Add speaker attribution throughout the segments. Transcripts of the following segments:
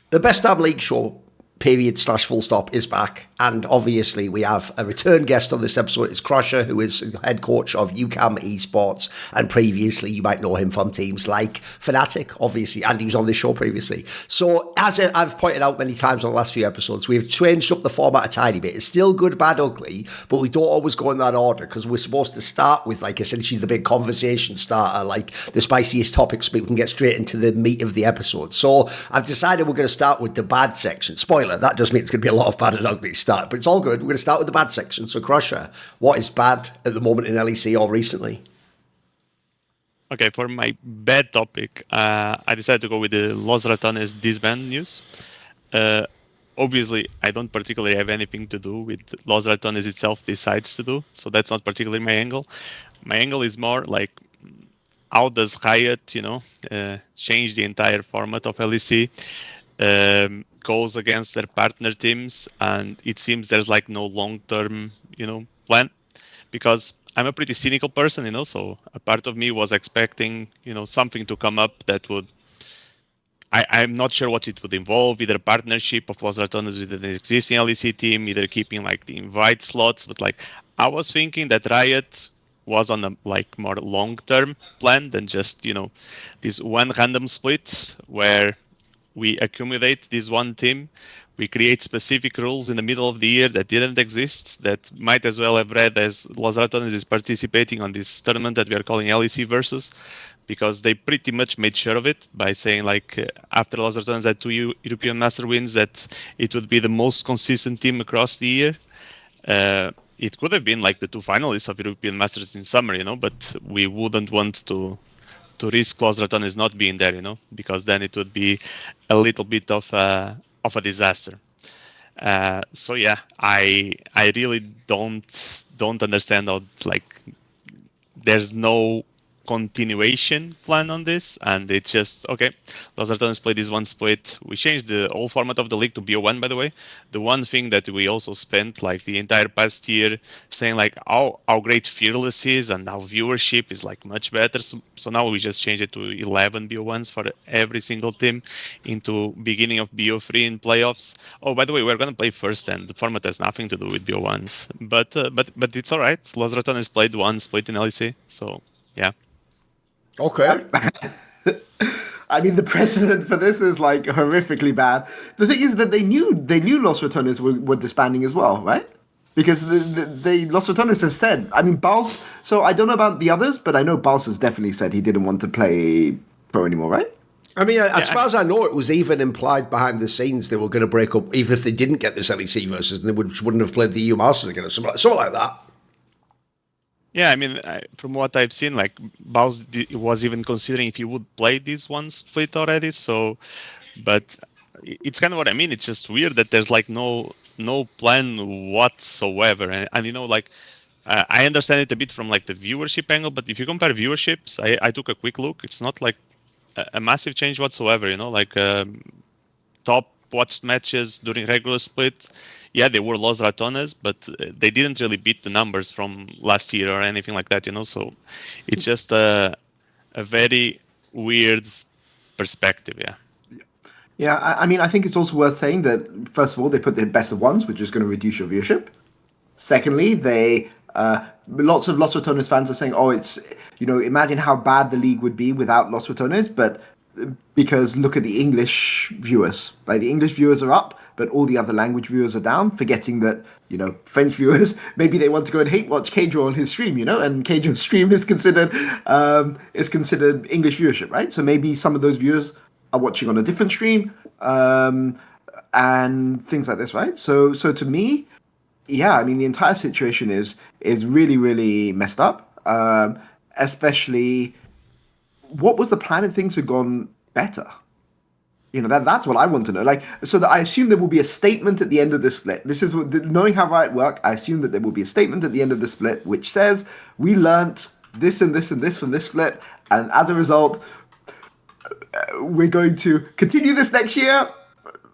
Speaker 1: The Best Damn League show, period / full stop, is back. And obviously we have a return guest on this episode. It's Crusher, who is head coach of UCAM Esports. And previously you might know him from teams like Fnatic, obviously. And he was on this show previously. So as I've pointed out many times on the last few episodes, we've changed up the format a tiny bit. It's still good, bad, ugly, but we don't always go in that order because we're supposed to start with like essentially the big conversation starter, like the spiciest topics, but we can get straight into the meat of the episode. So I've decided we're going to start with the bad section. Spoiler, that does mean it's going to be a lot of bad and ugly start, but it's all good. We're going to start with the bad section. So Crusher, what is bad at the moment in LEC or recently?
Speaker 2: Okay, for my bad topic, I decided to go with the Los Ratones Disband news. Obviously, I don't particularly have anything to do with Los Ratones itself decides to do, so that's not particularly my angle. My angle is more like, how does Riot, change the entire format of LEC? Goes against their partner teams, and it seems there's like no long-term, plan. Because I'm a pretty cynical person, so a part of me was expecting, something to come up that would. I'm not sure what it would involve, either a partnership of Los Ratones with an existing LEC team, either keeping like the invite slots, but like I was thinking that Riot was on a like more long-term plan than just, this one random split where we accumulate this one team, we create specific rules in the middle of the year that didn't exist, that might as well have read as Los Ratones is participating on this tournament that we are calling LEC Versus, because they pretty much made sure of it by saying like after Los Ratones had 2 European Master wins that it would be the most consistent team across the year. It could have been like the 2 finalists of European Masters in summer, but we wouldn't want to risk Los Ratones not being there, because then it would be a little bit of a disaster. So yeah, I really don't understand how like there's no continuation plan on this, and it's just okay. Los Ratones played this one split. We changed the whole format of the league to BO1, by the way. The one thing that we also spent like the entire past year saying like how great Fearless is and how viewership is like much better. So now we just changed it to 11 BO1s for every single team into beginning of BO3 in playoffs. Oh, by the way, we're gonna play first, and the format has nothing to do with BO1s. But it's all right. Los Ratones played one split in LEC, so yeah.
Speaker 1: Okay.
Speaker 3: I mean, the precedent for this is like horrifically bad. The thing is that they knew Los Ratones were disbanding as well, right? Because Los Ratones has said. I mean, Baus. So I don't know about the others, but I know Baus has definitely said he didn't want to play pro anymore, right?
Speaker 1: I mean, as far as I know, it was even implied behind the scenes they were going to break up, even if they didn't get this LEC versus, and they wouldn't have played the EU Masters again, or something like that.
Speaker 2: Yeah, I mean, from what I've seen, like Baus was even considering if he would play this one split already. So, but it's kind of what I mean. It's just weird that there's like no plan whatsoever. And like I understand it a bit from like the viewership angle, but if you compare viewerships, I took a quick look. It's not like a massive change whatsoever. Like top watched matches during regular split. Yeah, they were Los Ratones, but they didn't really beat the numbers from last year or anything like that, So it's just a very weird perspective, yeah.
Speaker 3: Yeah, I mean, I think it's also worth saying that, first of all, they put the best of ones, which is going to reduce your viewership. Secondly, they lots of Los Ratones fans are saying, oh, it's, imagine how bad the league would be without Los Ratones, but because look at the English viewers. Like, the English viewers are up, but all the other language viewers are down, forgetting that, French viewers, maybe they want to go and hate watch Keijo on his stream, and Keijo's stream is considered English viewership, right? So maybe some of those viewers are watching on a different stream, and things like this, right? So to me, yeah, I mean, the entire situation is really, really messed up, especially what was the plan if things had gone better? That's what I want to know. Like, so that I assume there will be a statement at the end of the split. This is knowing how Riot work. I assume that there will be a statement at the end of the split which says we learnt this and this and this from this split, and as a result, we're going to continue this next year.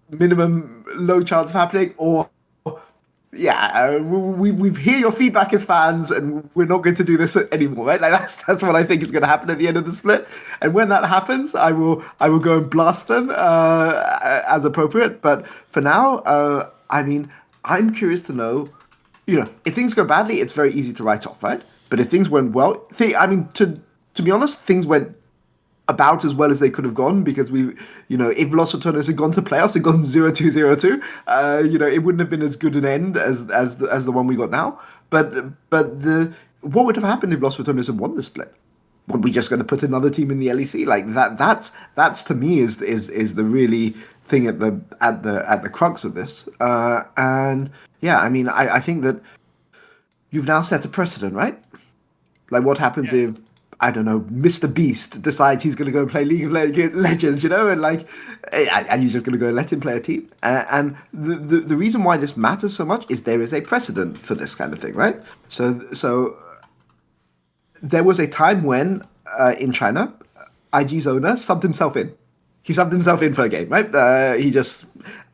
Speaker 3: Minimum low chance of happening, or yeah, we hear your feedback as fans, and we're not going to do this anymore, right? Like that's what I think is going to happen at the end of the split. And when that happens, I will go and blast them as appropriate. But for now, I mean, I'm curious to know, if things go badly, it's very easy to write off, right? But if things went well, I mean, to be honest, things went about as well as they could have gone because if Los Ratones had gone to playoffs and gone 0-2, 0-2, it wouldn't have been as good an end as the one we got now. But what would have happened if Los Ratones had won the split? Were we just going to put another team in the LEC like that? That's to me is the really thing at the crux of this. And yeah, I mean, I think that you've now set a precedent, right? Like, what happens if, I don't know, Mr. Beast decides he's going to go and play League of Legends, and you're just going to go and let him play a team? And the reason why this matters so much is there is a precedent for this kind of thing, right? So there was a time when, in China, IG's owner subbed himself in. He subbed himself in for a game, right?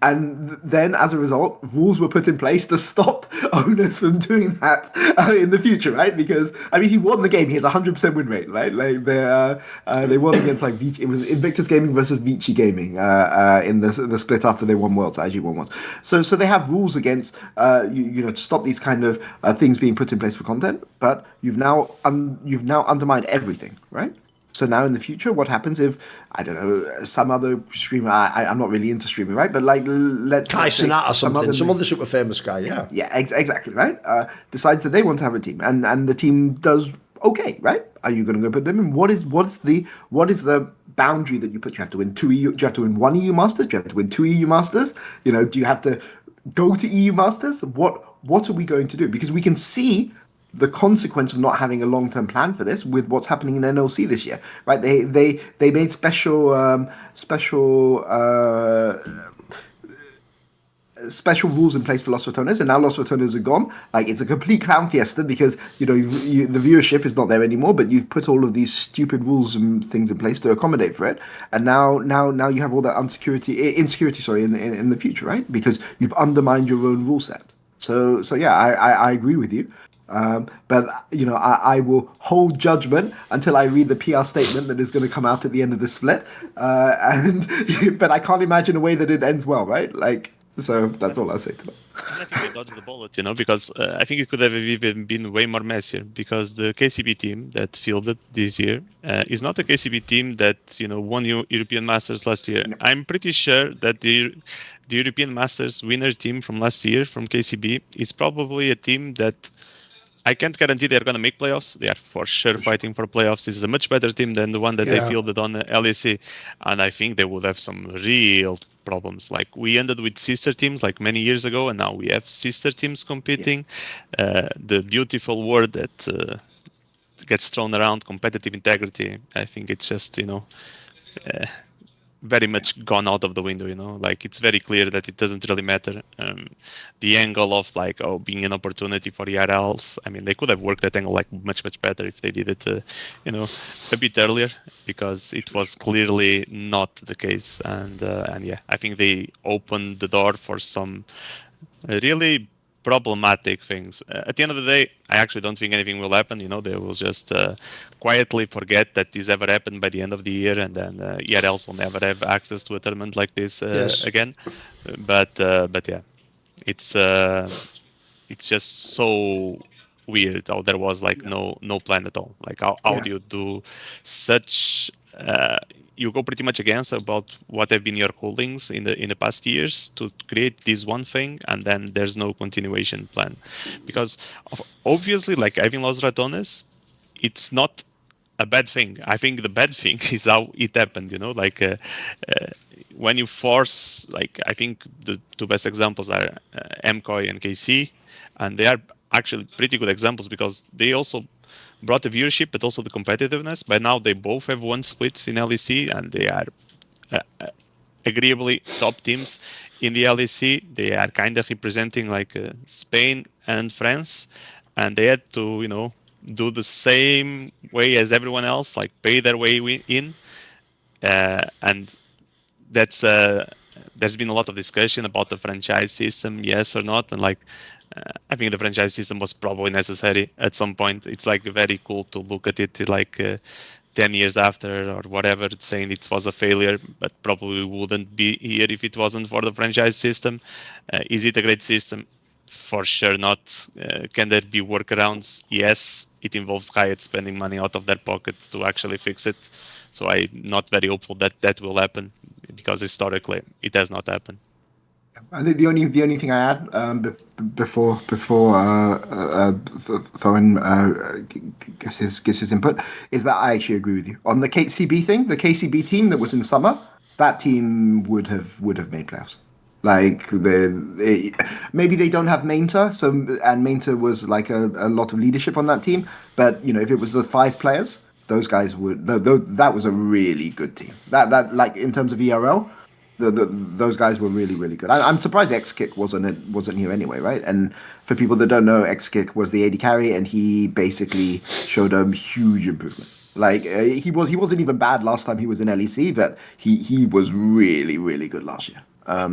Speaker 3: And then as a result, rules were put in place to stop owners from doing that in the future, right? Because I mean, he won the game. He has 100% win rate, right? Like they won against like Vici. It was Invictus Gaming versus Vici Gaming in the split after they won Worlds. IG won Worlds. So they have rules against to stop these kind of things being put in place for content. But you've now undermined everything, right? So now in the future, what happens if, I don't know, some other streamer, I'm not really into streaming, right? But like, let's
Speaker 1: Kai
Speaker 3: say
Speaker 1: Cenat or something, some other super famous guy, yeah.
Speaker 3: Yeah, exactly, right? Decides that they want to have a team, and the team does okay, right? Are you going to go put them in? What is the boundary that you put? You have to win two EU. Do you have to win one EU Masters? Do you have to win two EU Masters? Do you have to go to EU Masters? What are we going to do? Because we can see the consequence of not having a long-term plan for this with what's happening in NLC this year, right? They made special rules in place for Los Ratones, and now Los Ratones are gone. Like, it's a complete clown fiesta because the viewership is not there anymore. But you've put all of these stupid rules and things in place to accommodate for it, and now you have all that insecurity, sorry, in the future, right? Because you've undermined your own rule set. So yeah, I agree with you. But I will hold judgment until I read the PR statement that is going to come out at the end of the split. But I can't imagine a way that it ends well, right? Like, so that's all I'll say to that.
Speaker 2: I think they dodged the bullet, because I think it could have even been way more messier because the KCB team that fielded this year is not a KCB team that won European Masters last year. No. I'm pretty sure that the European Masters winner team from last year from KCB is probably a team that I can't guarantee they're going to make playoffs. They are for sure fighting for playoffs. This is a much better team than the one that they fielded on the LEC. And I think they would have some real problems. Like, we ended with sister teams like many years ago, and now we have sister teams competing. The beautiful word that gets thrown around, competitive integrity, I think it's just, very much gone out of the window, like, it's very clear that it doesn't really matter. The angle of being an opportunity for ERLs, I mean, they could have worked that angle like much better if they did it a bit earlier, because it was clearly not the case. And yeah, I think they opened the door for some really problematic things. At the end of the day, I actually don't think anything will happen. They will just quietly forget that this ever happened by the end of the year, and then ERLs will never have access to a tournament like this again. But yeah, it's just so weird how there was no plan at all. Like, how do you do such? You go pretty much against about what have been your holdings in the past years to create this one thing, and then there's no continuation plan. Because obviously, like, having Los Ratones, it's not a bad thing. I think the bad thing is how it happened. When you force, I think the two best examples are MCOY and KC, and they are actually pretty good examples because they also brought the viewership, but also the competitiveness. By now, they both have won splits in LEC, and they are agreeably top teams in the LEC. They are kind of representing Spain and France, and they had to, do the same way as everyone else, pay their way in, and that's there's been a lot of discussion about the franchise system, yes or not, and like I think the franchise system was probably necessary at some point. It's like very cool to look at it like 10 years after or whatever, saying it was a failure, but probably wouldn't be here if it wasn't for the franchise system. Is it a great system? For sure not. Can there be workarounds? Yes. It involves Riot spending money out of their pocket to actually fix it. So I'm not very hopeful that that will happen, because historically it has not happened.
Speaker 3: I think the only thing I add before Thorin gives his input is that I actually agree with you on the KCB thing. The KCB team that was in summer, that team would have made playoffs. Like maybe they don't have Mainter, and Mainter was like a lot of leadership on that team. But if it was the 5 players, those guys would. That was a really good team. That like in terms of ERL. Those guys were really, really good. I'm surprised XKick wasn't here anyway, right? And for people that don't know, XKick was the AD carry, and he basically showed a huge improvement. Like he wasn't even bad last time he was in LEC, but he was really, really good last year.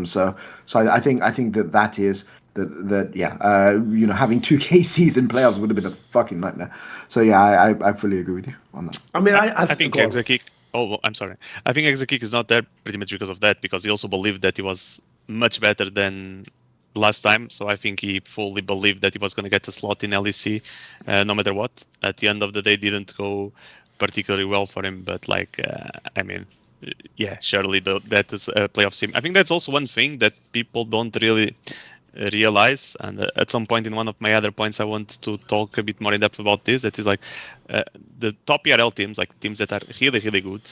Speaker 3: So I think that is having 2 KCs in playoffs would have been a fucking nightmare. So yeah, I fully agree with you on that.
Speaker 1: I mean, I
Speaker 2: think XKick. Oh, I'm sorry. I think XKick is not there pretty much because of that, because he also believed that he was much better than last time. So I think he fully believed that he was going to get a slot in LEC no matter what. At the end of the day, didn't go particularly well for him. But surely that is a playoff team. I think that's also one thing that people don't really realize, and at some point in one of my other points I want to talk a bit more in depth about this, that is like the top ERL teams, like teams that are really, really good,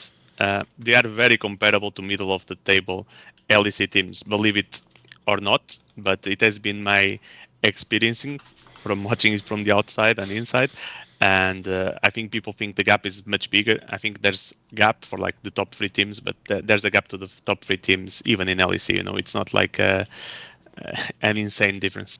Speaker 2: they are very comparable to middle of the table LEC teams, believe it or not, but it has been my experiencing from watching it from the outside and inside. And I think people think the gap is much bigger. I think there's gap for like the top 3 teams, but there's a gap to the top 3 teams even in LEC. It's not like an insane difference.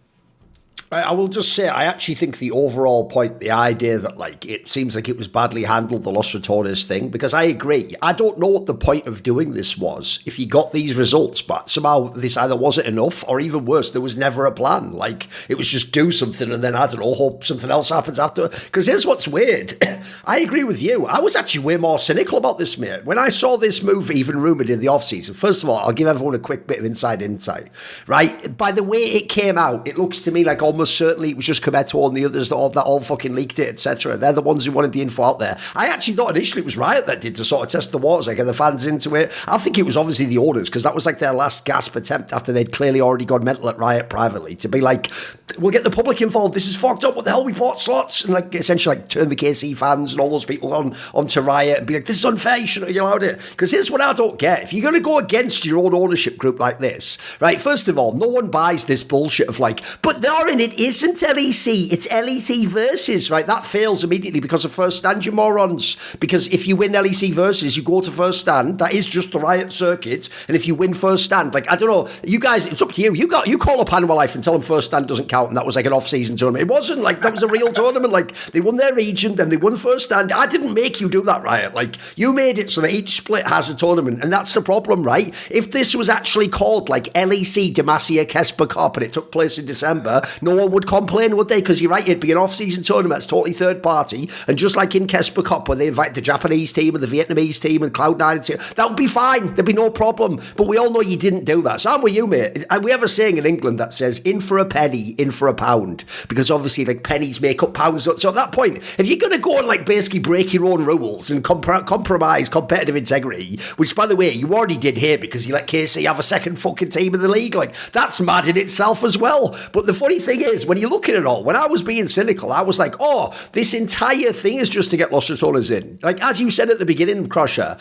Speaker 1: I will just say, I actually think the overall point, the idea that like it seems like it was badly handled, the Los Ratones thing, because I agree. I don't know what the point of doing this was if you got these results, but somehow this either wasn't enough, or even worse, there was never a plan. Like it was just do something and then I don't know, hope something else happens after. Because here's what's weird. I agree with you. I was actually way more cynical about this, mate. When I saw this move even rumoured in the offseason, first of all, I'll give everyone a quick bit of inside insight, right? By the way it came out, it looks to me like almost certainly it was just Kometo and the others that all fucking leaked it, etc. They're the ones who wanted the info out there. I actually thought initially it was Riot that did to sort of test the waters, like get the fans into it. I think it was obviously the owners, because that was like their last gasp attempt after they'd clearly already gone mental at Riot privately, to be like, we'll get the public involved, this is fucked up, what the hell, we bought slots, and like essentially like turn the KC fans and all those people onto Riot and be like, this is unfair, you shouldn't have allowed it. Because here's what I don't get. If you're going to go against your own ownership group like this, right, first of all, no one buys this bullshit of like, but Thorin, it isn't LEC, it's LEC versus, right? That fails immediately because of first stand, you morons. Because if you win LEC versus, you go to first stand, that is just the Riot circuit, and if you win first stand, like, I don't know, you guys, it's up to you. You call up Annual Life and tell them first stand doesn't count, and that was like an off-season tournament. It wasn't, like, that was a real tournament. Like, they won their region, then they won first stand. I didn't make you do that, Riot. Like, you made it so that each split has a tournament, and that's the problem, right? If this was actually called, like, LEC Demacia KCorp and it took place in December, no one would complain, would they? Because you're right, it'd be an off-season tournament, it's totally third party, and just like in KCorp where they invite the Japanese team and the Vietnamese team and Cloud9, that would be fine, there'd be no problem. But we all know you didn't do that. So I'm with you, mate. And we have a saying in England that says, in for a penny, in for a pound, because obviously like pennies make up pounds. So at that point, if you're going to go and like basically break your own rules and compromise competitive integrity, which by the way you already did here because you let KC have a second fucking team in the league, like that's mad in itself as well. But the funny thing is, when you look at it all, when I was being cynical, I was like, oh, this entire thing is just to get Los Ratones in. Like as you said at the beginning, Crusher,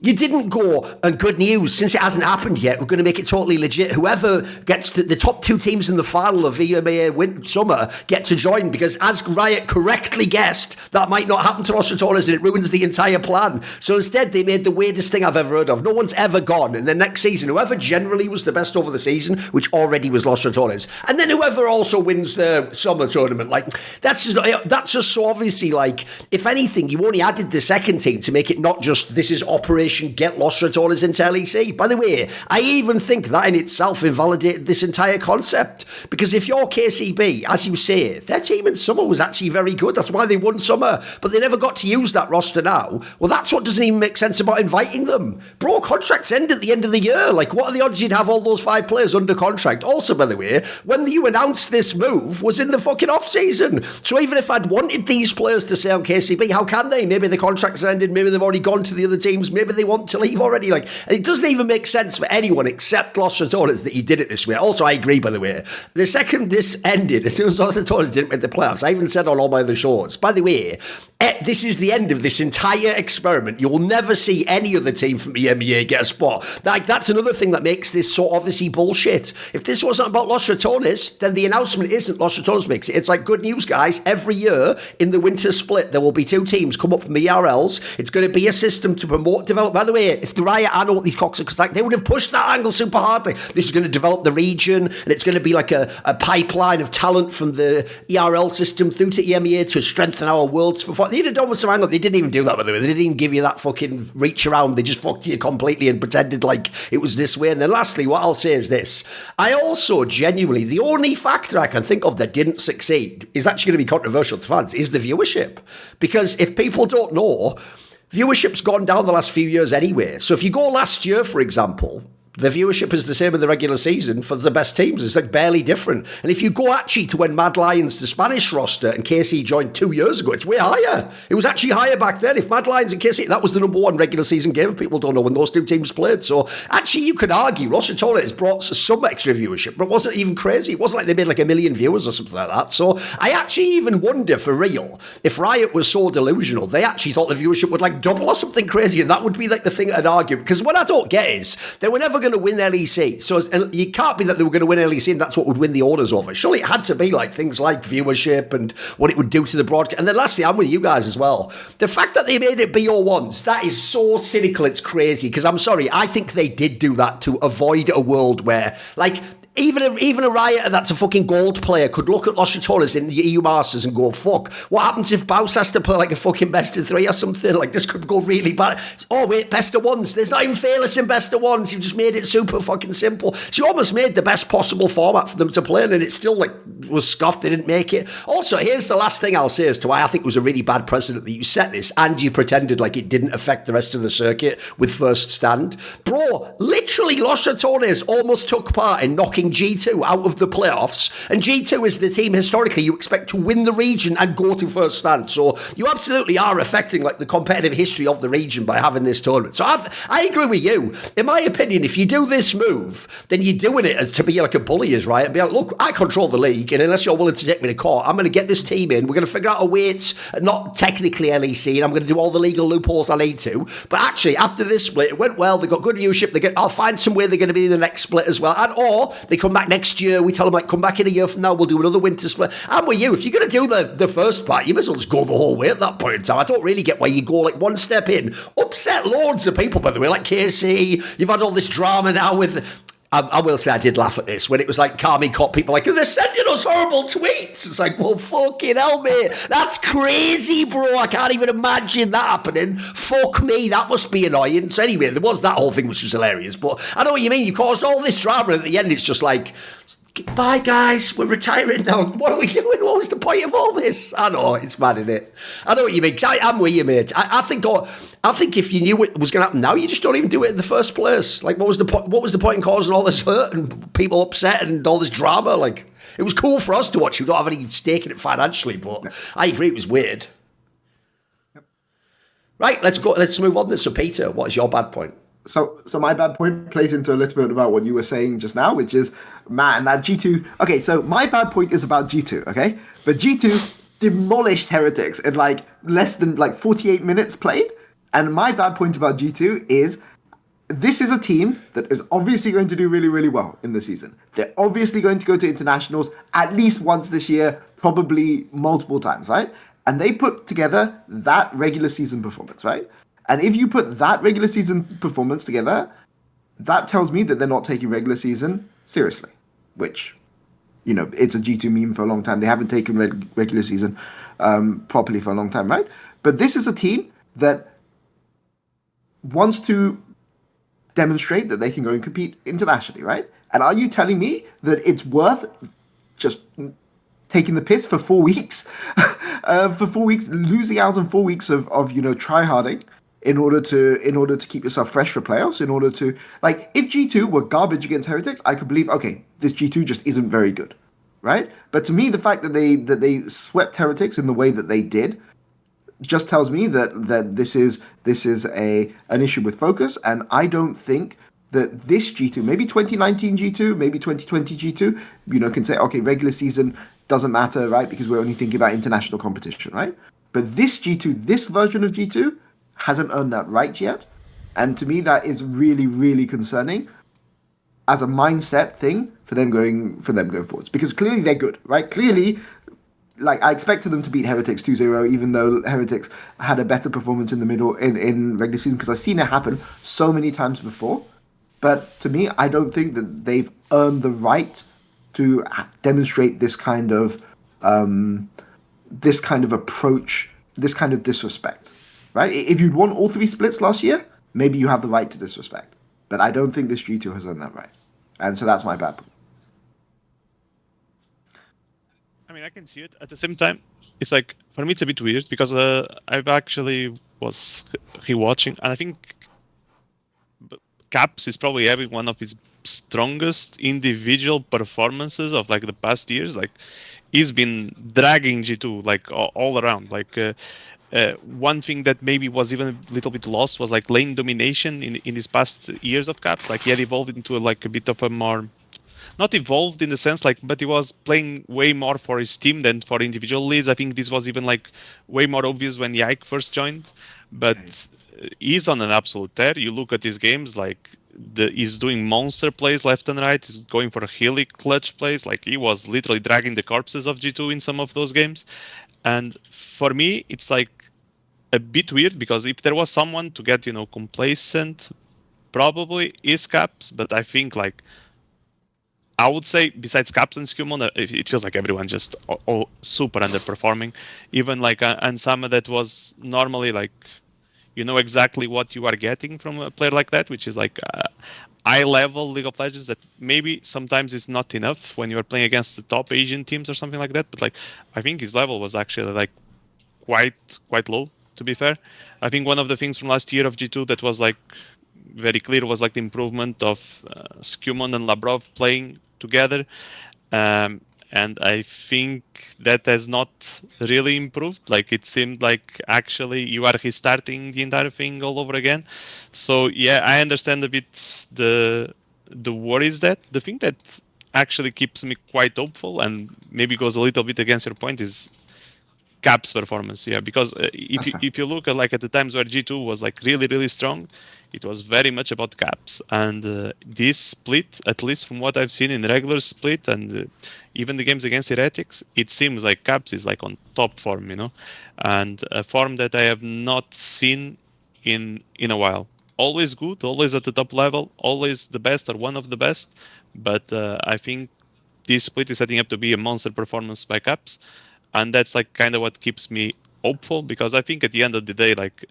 Speaker 1: you didn't go, and good news, since it hasn't happened yet, we're going to make it totally legit. Whoever gets to the top 2 teams in the final of EMEA Summer get to join, because as Riot correctly guessed, that might not happen to Los Ratones and it ruins the entire plan. So instead, they made the weirdest thing I've ever heard of. No one's ever gone. And then next season, whoever generally was the best over the season, which already was Los Ratones, and then whoever also wins the Summer tournament, like, that's just so obviously, like, if anything, you only added the second team to make it not just this is Operation situation, get Los Ratones into LEC. By the way, I even think that in itself invalidated this entire concept. Because if you're KCB, as you say, their team in summer was actually very good. That's why they won summer. But they never got to use that roster now. Well, that's what doesn't even make sense about inviting them. Bro, contracts end at the end of the year. Like, what are the odds you'd have all those 5 players under contract? Also, by the way, when you announced this move was in the fucking off-season. So even if I'd wanted these players to stay on KCB, how can they? Maybe the contract's ended. Maybe they've already gone to the other teams. Maybe they want to leave already. Like, it doesn't even make sense for anyone except Los Ratones that you did it this way. Also, I agree, by the way. The second this ended, as soon as Los Ratones didn't make the playoffs, I even said on all my other shows, by the way, this is the end of this entire experiment. You will never see any other team from EMEA get a spot. Like, that's another thing that makes this so obviously bullshit. If this wasn't about Los Ratones, then the announcement isn't Los Ratones makes it. It's like, good news, guys. Every year in the winter split, there will be 2 teams come up from ERLs. It's going to be a system to promote, develop. By the way, if the Riot, I know what these cocksuckers like, they would have pushed that angle super hardly. This is going to develop the region, and it's going to be like a pipeline of talent from the ERL system through to EMEA to strengthen our worlds. Before they'd have done with some angle, they didn't even do that, by the way. They didn't even give you that fucking reach around. They just fucked you completely and pretended like it was this way. And then lastly, what I'll say is this. I also genuinely, the only factor I can think of that didn't succeed is actually going to be controversial to fans, is the viewership. Because if people don't know, viewership's gone down the last few years anyway. So if you go last year, for example, the viewership is the same in the regular season for the best teams. It's like barely different. And if you go actually to when Mad Lions, the Spanish roster, and KC joined 2 years ago, it's way higher. It was actually higher back then. If Mad Lions and KC, that was the number 1 regular season game, if people don't know, when those 2 teams played. So actually you could argue Los Ratones brought some extra viewership, but it wasn't even crazy. It wasn't like they made like 1 million viewers or something like that. So I actually even wonder, for real, if Riot was so delusional, they actually thought the viewership would like double or something crazy, and that would be like the thing I'd argue. Because what I don't get is, they were never going to win LEC. So you can't be that they were going to win LEC and that's what would win the owners over. Surely it had to be like things like viewership and what it would do to the broadcast. And then lastly, I'm with you guys as well. The fact that they made it BO1s, that is so cynical, it's crazy. Because I'm sorry, I think they did do that to avoid a world where, like, even a Riot that's a fucking gold player could look at Los Ratones in the EU Masters and go, fuck, what happens if Baus has to play like a fucking best of 3 or something? Like, this could go really bad. Oh, wait, best of 1s. There's not even fearless in best of 1s. You just made it super fucking simple. So you almost made the best possible format for them to play in, and it still, like, was scuffed. They didn't make it. Also, here's the last thing I'll say as to why I think it was a really bad precedent that you set this, and you pretended like it didn't affect the rest of the circuit with first stand. Bro, literally, Los Ratones almost took part in knocking G2 out of the playoffs, and G2 is the team historically you expect to win the region and go to first stand. So you absolutely are affecting like the competitive history of the region by having this tournament. So I agree with you. In my opinion, if you do this move, then you're doing it as to be like a bully is, right? And be like, look, I control the league, and unless you're willing to take me to court, I'm going to get this team in. We're going to figure out a way it's not technically LEC, and I'm going to do all the legal loopholes I need to. But actually, after this split, it went well. They got good viewership. I'll find some way they're going to be in the next split as well. And or they come back next year, we tell them, like, come back in a year from now, we'll do another winter split. I'm with you. If you're going to do the first part, you might as well just go the whole way at that point in time. I don't really get why you go, like, one step in. Upset loads of people, by the way, like KC. You've had all this drama now with... I will say I did laugh at this when it was like KCorp people like, they're sending us horrible tweets. It's like, well, fucking hell, mate. That's crazy, bro. I can't even imagine that happening. Fuck me. That must be annoying. So anyway, there was that whole thing, which was hilarious. But I know what you mean. You caused all this drama, and at the end, it's just like, bye, guys. We're retiring now. What are we doing? What was the point of all this? I know. It's mad, isn't it? I know what you mean. I'm with you, mate. I think if you knew it was going to happen now, you just don't even do it in the first place. Like, what was the point? What was the point in causing all this hurt and people upset and all this drama? Like, it was cool for us to watch. We don't have any stake in it financially, but I agree it was weird. Yep. Right, let's go. Let's move on then. So, Peter, what is your bad point?
Speaker 3: So my bad point plays into a little bit about what you were saying just now, which is, man, that G2... Okay, so my bad point is about G2, okay? But G2 demolished Heretics in, like, less than, 48 minutes played. And my bad point about G2 is, this is a team that is obviously going to do really, really well in the season. They're obviously going to go to internationals at least once this year, probably multiple times, right? And they put together that regular season performance, right? And if you put that regular season performance together, that tells me that they're not taking regular season seriously, which, you know, it's a G2 meme for a long time. They haven't taken regular season properly for a long time, right? But this is a team that wants to demonstrate that they can go and compete internationally, right? And are you telling me that it's worth just taking the piss for 4 weeks, for 4 weeks, losing out on 4 weeks of try harding in order to keep yourself fresh for playoffs? In order to, like, if G2 were garbage against Heretics, I could believe, okay, this G2 just isn't very good, right? But to me, the fact that they swept Heretics in the way that they did just tells me that this is an issue with focus, and I don't think that this G2, maybe 2019 G2, maybe 2020 G2, can say, okay, regular season doesn't matter, right? Because we're only thinking about international competition, right? But this G2, this version of G2, hasn't earned that right yet. And to me, that is really, really concerning as a mindset thing for them going forwards. Because clearly they're good, right? Clearly, like, I expected them to beat Heretics 2-0, even though Heretics had a better performance in the middle in regular season, because I've seen it happen so many times before. But to me, I don't think that they've earned the right to demonstrate this kind of approach, this kind of disrespect, right? If you'd won all 3 splits last year, maybe you have the right to disrespect. But I don't think this G2 has earned that right. And so that's my bad point.
Speaker 2: I mean, I can see it. At the same time, it's like, for me, it's a bit weird because I've actually was rewatching, and I think Caps is probably having one of his strongest individual performances of like the past years. Like, he's been dragging G2 like all around. Like, one thing that maybe was even a little bit lost was like lane domination in his past years of Caps. Like, he had evolved into like a bit of a more, not evolved in the sense like, but he was playing way more for his team than for individual leads. I think this was even like way more obvious when Yike first joined, but he's on an absolute tear. You look at his games, like he's doing monster plays left and right. He's going for hilly clutch plays. Like, he was literally dragging the corpses of G2 in some of those games. And for me, it's like a bit weird because if there was someone to get, complacent, probably is Caps. But I think like, I would say besides Caps and Skumon, it feels like everyone just all super underperforming. Even like Ansama, that was normally like, you know exactly what you are getting from a player like that, which is like high level League of Legends that maybe sometimes is not enough when you are playing against the top Asian teams or something like that. But like, I think his level was actually like quite low, to be fair. I think one of the things from last year of G2 that was like very clear was like the improvement of Skumon and Labrov playing together. And I think that has not really improved. Like, it seemed like actually you are restarting the entire thing all over again. So yeah, I understand a bit the worries. That the thing that actually keeps me quite hopeful and maybe goes a little bit against your point is Caps performance. Yeah, because if you look at like at the times where G2 was like really, really strong, it was very much about Caps. And this split, at least from what I've seen in regular split and even the games against Heretics, it seems like Caps is like on top form, and a form that I have not seen in a while. Always good, always at the top level, always the best or one of the best. But I think this split is setting up to be a monster performance by Caps. And that's like kind of what keeps me hopeful, because I think at the end of the day, like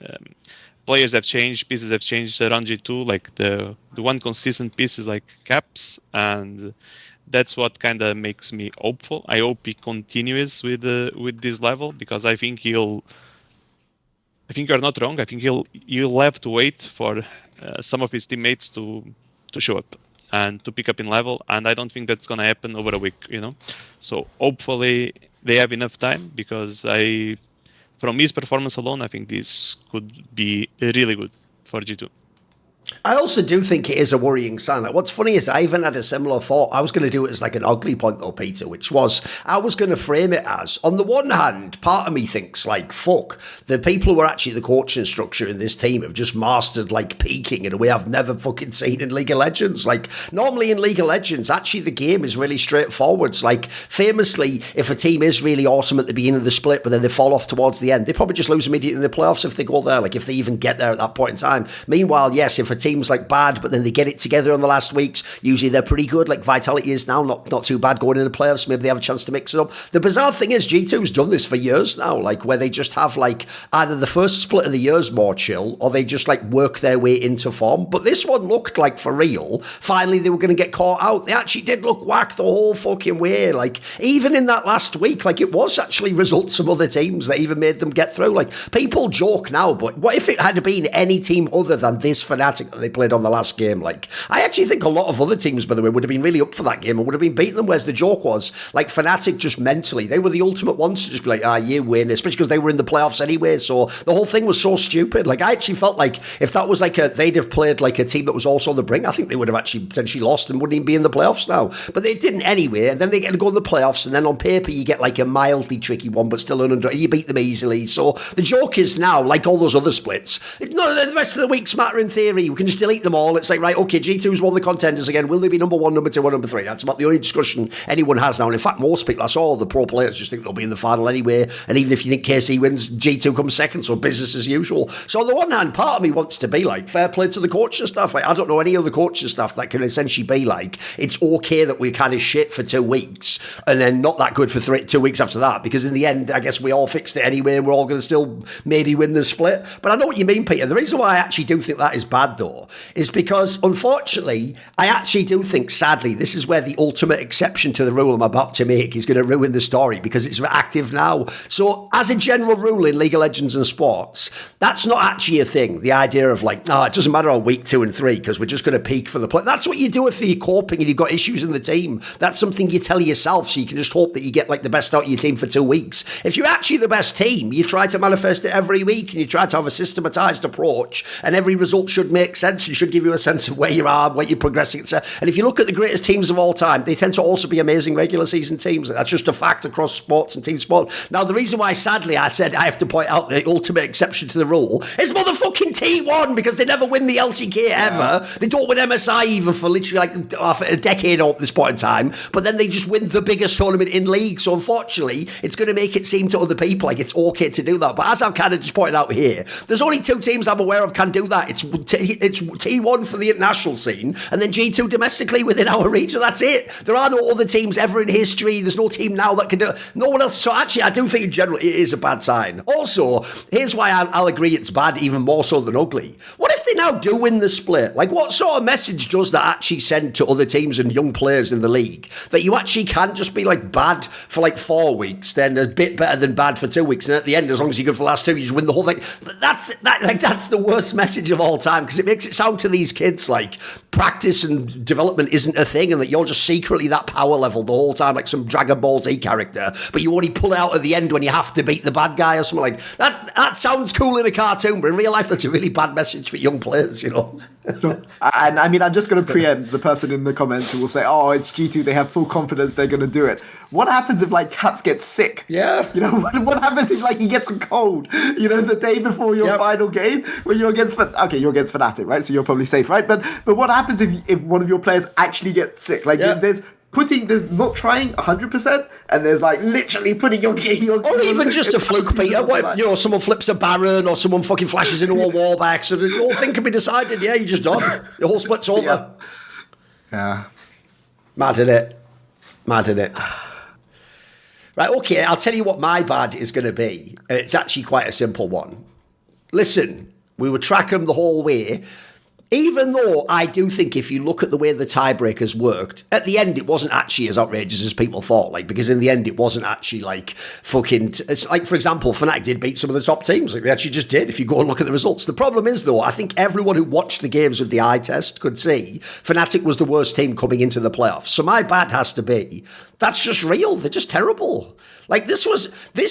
Speaker 2: players have changed, pieces have changed around G2. Like the one consistent piece is like Caps, and that's what kind of makes me hopeful. I hope he continues with this level, because I think you're not wrong. I think you'll have to wait for some of his teammates to show up and to pick up in level, and I don't think that's gonna happen over a week. So hopefully they have enough time, because from his performance alone, I think this could be really good for G2.
Speaker 1: I also do think it is a worrying sign. Like, what's funny is I even had a similar thought. I was going to do it as like an ugly point though, Peter, which was I was going to frame it as, on the one hand, part of me thinks like, fuck, the people who are actually the coaching structure in this team have just mastered like peaking in a way I've never fucking seen in League of Legends. Like, normally in League of Legends, actually the game is really straightforward. It's like, famously, if a team is really awesome at the beginning of the split, but then they fall off towards the end, they probably just lose immediately in the playoffs if they go there, like if they even get there at that point in time. Meanwhile, yes, if a for teams like bad, but then they get it together in the last weeks. Usually they're pretty good, like Vitality is now, not too bad going into the playoffs. Maybe they have a chance to mix it up. The bizarre thing is G2's done this for years now, like where they just have like either the first split of the year's more chill, or they just like work their way into form. But this one looked like for real. Finally, they were going to get caught out. They actually did look whack the whole fucking way. Like even in that last week, like it was actually results from other teams that even made them get through. Like people joke now, but what if it had been any team other than this Fnatic that they played on the last game? Like I actually think a lot of other teams, by the way, would have been really up for that game and would have been beating them. Whereas the joke was like Fnatic just mentally, they were the ultimate ones to just be like, you win, especially because they were in the playoffs anyway. So the whole thing was so stupid. Like I actually felt like if that was like they'd have played like a team that was also on the brink, I think they would have actually potentially lost and wouldn't even be in the playoffs now. But they didn't anyway. And then they get to go in the playoffs, and then on paper you get like a mildly tricky one, but still you beat them easily. So the joke is now, like all those other splits, none of the rest of the weeks matter in theory. We can just delete them all. It's like, right, okay, G2's won the contenders again. Will they be number 1, number 2, or number 3? That's about the only discussion anyone has now. And in fact, most people, I saw all the pro players just think they'll be in the final anyway. And even if you think KC wins, G2 comes second, so business as usual. So on the one hand, part of me wants to be like, fair play to the coaching staff. Like, I don't know any other coaching staff that can essentially be like, it's okay that we're kind of shit for 2 weeks and then not that good for 2 weeks after that, because in the end, I guess we all fixed it anyway and we're all going to still maybe win the split. But I know what you mean, Peter. The reason why I actually do think that is bad, though, is because, unfortunately, I actually do think, sadly, this is where the ultimate exception to the rule I'm about to make is going to ruin the story, because it's active now. So, as a general rule in League of Legends and sports, that's not actually a thing. The idea of like, it doesn't matter on week 2 and 3 because we're just going to peak for the play. That's what you do if you're corping and you've got issues in the team. That's something you tell yourself, so you can just hope that you get like the best out of your team for 2 weeks. If you're actually the best team, you try to manifest it every week and you try to have a systematized approach, and every result should make sense. You should give you a sense of where you are, where you're progressing, etc. And if you look at the greatest teams of all time, they tend to also be amazing regular season teams. That's just a fact across sports and team sport. Now, the reason why, sadly, I said I have to point out the ultimate exception to the rule is motherfucking T1, because they never win the LCK ever. They don't win MSI even for literally like a decade at this point in time, but then they just win the biggest tournament in league. So unfortunately, it's going to make it seem to other people like it's okay to do that. But as I've kind of just pointed out here, there's only 2 teams I'm aware of can do that. It's T1 for the international scene, and then G2 domestically within our region. That's it. There are no other teams ever in history. There's no team now that can do it. No one else. So actually, I do think in general it is a bad sign. Also, here's why I'll agree it's bad even more so than ugly. What if they now do win the split? Like, what sort of message does that actually send to other teams and young players in the league? That you actually can't just be like bad for like 4 weeks, then a bit better than bad for 2 weeks, and at the end, as long as you're good for the last 2, you just win the whole thing. That's the worst message of all time, because it makes it sound to these kids like practice and development isn't a thing, and that you're just secretly that power level the whole time, like some Dragon Ball Z character, but you only pull it out at the end when you have to beat the bad guy or something like that. That sounds cool in a cartoon, but in real life, that's a really bad message for young players, you know.
Speaker 3: Sure. And I mean, I'm just going to preempt the person in the comments who will say, "Oh, it's G2. They have full confidence. They're going to do it." What happens if like Caps gets sick?
Speaker 1: Yeah.
Speaker 3: You know, what happens if like he gets a cold? You know, the day before your final game when you're against you're against Fnatic, right? So you're probably safe, right? But what happens if one of your players actually gets sick? Like there's not trying 100%, and there's like literally putting your
Speaker 1: or even just a fluke, Peter. What, you know, someone flips a Baron or someone fucking flashes into a wallback, so the whole thing can be decided. Yeah, you're just done. The whole split's over.
Speaker 3: Yeah.
Speaker 1: Mad in it. Right, okay, I'll tell you what my bad is going to be, and it's actually quite a simple one. Listen, we were tracking them the whole way. Even though I do think if you look at the way the tiebreakers worked, at the end it wasn't actually as outrageous as people thought, like, because in the end it wasn't actually like fucking, it's like, for example, Fnatic did beat some of the top teams, like they actually just did if you go and look at the results. The problem is though, I think everyone who watched the games with the eye test could see Fnatic was the worst team coming into the playoffs. So my bad has to be, that's just real, they're just terrible. Like this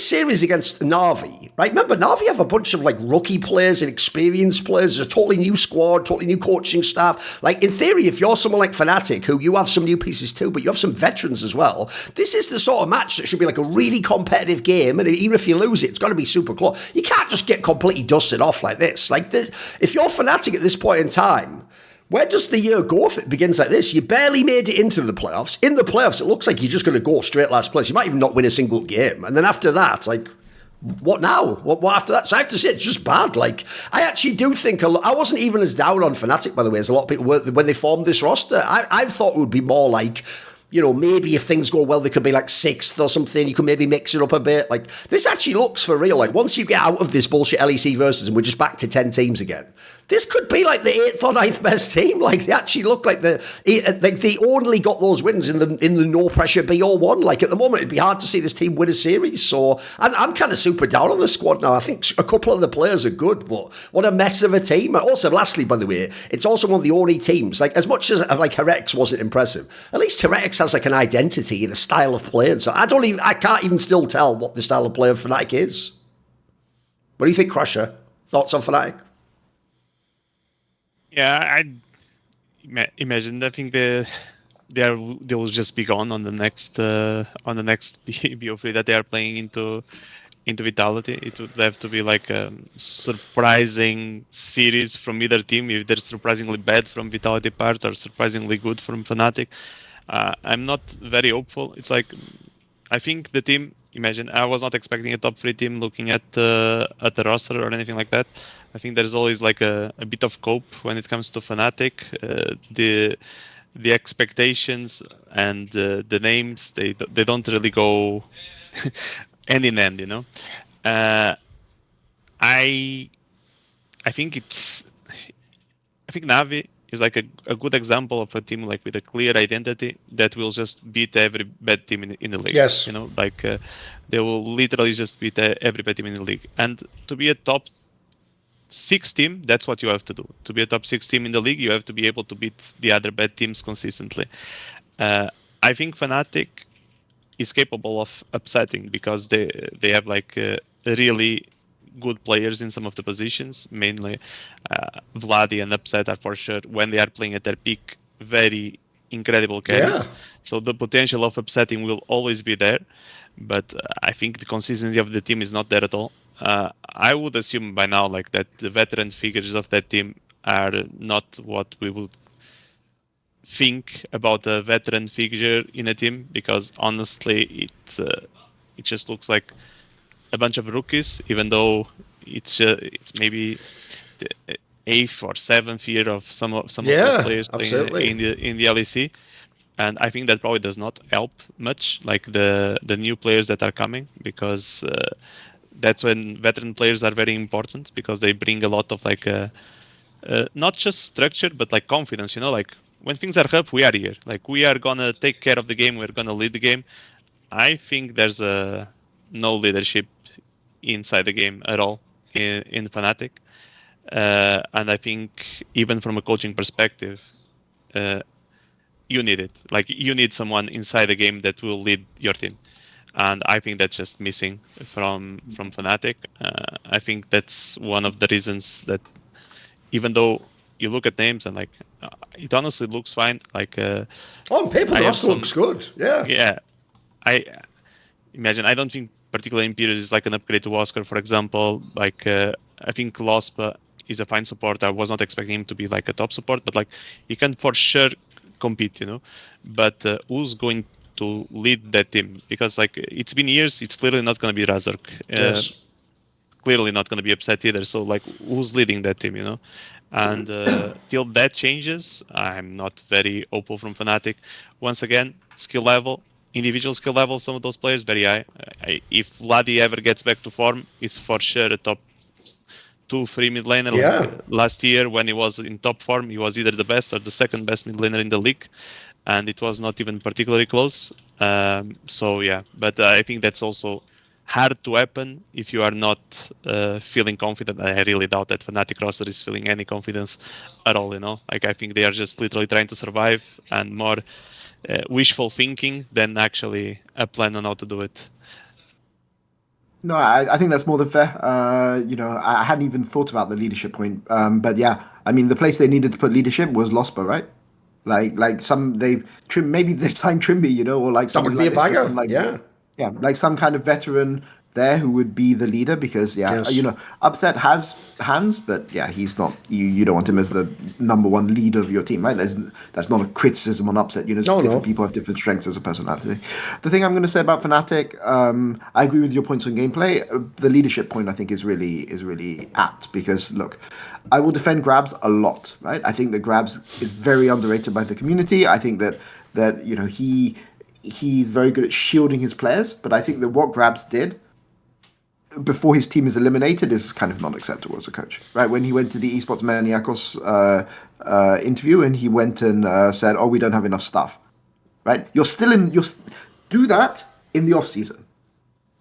Speaker 1: series against NAVI, right? Remember, NAVI have a bunch of like rookie players and experienced players, a totally new squad, totally new coaching staff. Like in theory, if you're someone like Fnatic, who you have some new pieces too, but you have some veterans as well, this is the sort of match that should be like a really competitive game. And even if you lose it, it's got to be super close. You can't just get completely dusted off like this. Like this, if you're Fnatic at this point in time, where does the year go if it begins like this? You barely made it into the playoffs. In the playoffs, it looks like you're just going to go straight last place. You might even not win a single game. And then after that, like, what now? What after that? So I have to say, it's just bad. Like, I actually do think I wasn't even as down on Fnatic, by the way, as a lot of people were when they formed this roster. I thought it would be more like, you know, maybe if things go well, they could be like 6th or something. You can maybe mix it up a bit. Like, this actually looks for real. Like, once you get out of this bullshit LEC versus and we're just back to 10 teams again, this could be like the 8th or 9th best team. Like, they actually look like they only got those wins in the no pressure BO1. Like, at the moment, it'd be hard to see this team win a series. So I'm kind of super down on the squad now. I think a couple of the players are good, but what a mess of a team. And also, lastly, by the way, it's also one of the only teams, like, as much as like Heretics wasn't impressive, at least Heretics has like an identity and a style of playing. So I can't even still tell what the style of play of Fnatic is. What do you think, Crusher? Thoughts on Fnatic?
Speaker 2: Yeah, I imagine. I think they'll just be gone on the next BO3 that they are playing into Vitality. It would have to be like a surprising series from either team. If they're surprisingly bad from Vitality part or surprisingly good from Fnatic, I'm not very hopeful. It's like, I think the team. Imagine, I was not expecting a top 3 team looking at the roster or anything like that. I think there's always like a bit of cope when it comes to Fnatic. The expectations and the names, they don't really go hand in hand, you know. I think NAVI is like a good example of a team like with a clear identity that will just beat every bad team in the league.
Speaker 1: Yes.
Speaker 2: You know, like they will literally just beat every bad team in the league. And to be a top 6 team, that's what you have to do. To be a top 6 team in the league, you have to be able to beat the other bad teams consistently. I think Fnatic is capable of upsetting because they have like really good players in some of the positions, mainly Vladi and Upset are for sure, when they are playing at their peak, very incredible carries.
Speaker 1: Yeah.
Speaker 2: So the potential of upsetting will always be there, but I think the consistency of the team is not there at all. I would assume by now like that the veteran figures of that team are not what we would think about a veteran figure in a team, because honestly it just looks like a bunch of rookies, even though it's maybe the 8th or 7th year of some of those players playing in the LEC, and I think that probably does not help much, like the new players that are coming, because that's when veteran players are very important, because they bring a lot of like not just structure but like confidence. You know, like when things are up, we are here. Like we are gonna take care of the game. We're gonna lead the game. I think there's no leadership inside the game at all in Fnatic, and I think even from a coaching perspective, you need it. Like you need someone inside the game that will lead your team, and I think that's just missing from Fnatic. I think that's one of the reasons that, even though you look at names and like it honestly looks fine, like
Speaker 1: on paper the roster looks good.
Speaker 2: Yeah, I imagine, I don't think particularly Imperius is like an upgrade to Oscar, for example. Like I think Lospa is a fine support. I was not expecting him to be like a top support, but like he can for sure compete, you know. But who's going to lead that team? Because like it's been years, it's clearly not going to be Razork.
Speaker 1: Yes.
Speaker 2: Clearly not going to be Upset either. So like who's leading that team, you know? And till that changes, I'm not very hopeful from Fnatic. Once again, skill level, individual skill level, some of those players very high. If Vladi ever gets back to form, he's for sure a top 2-3 mid laner.
Speaker 1: Yeah.
Speaker 2: Like, last year when he was in top form, he was either the best or the second best mid laner in the league, and it was not even particularly close. So yeah, but I think that's also hard to happen if you are not feeling confident. I really doubt that Fnatic roster is feeling any confidence at all, you know. Like I think they are just literally trying to survive and more wishful thinking than actually a plan on how to do it.
Speaker 3: No, I think that's more than fair. You know, I hadn't even thought about the leadership point. But yeah, I mean, the place they needed to put leadership was Lospa, right? Like some maybe they signed Trimby, you know, or like
Speaker 1: That would
Speaker 3: something
Speaker 1: be
Speaker 3: like
Speaker 1: a banger.
Speaker 3: like, yeah, like some kind of veteran there who would be the leader, because
Speaker 1: Yes.
Speaker 3: you know, Upset has hands, but yeah, he's not. You don't want him as the number one leader of your team, right? That's not a criticism on Upset. You know, different people have different strengths as a personality. The thing I'm going to say about Fnatic, I agree with your points on gameplay. The leadership point I think is really apt, because look, I will defend Grabs a lot, right? I think that Grabs is very underrated by the community. I think that you know he's very good at shielding his players, but I think that what Grabs did before his team is eliminated is kind of not acceptable as a coach, right? When he went to the Esports Maniacos interview and he went and said, "Oh, we don't have enough staff," right? Do that in the off season,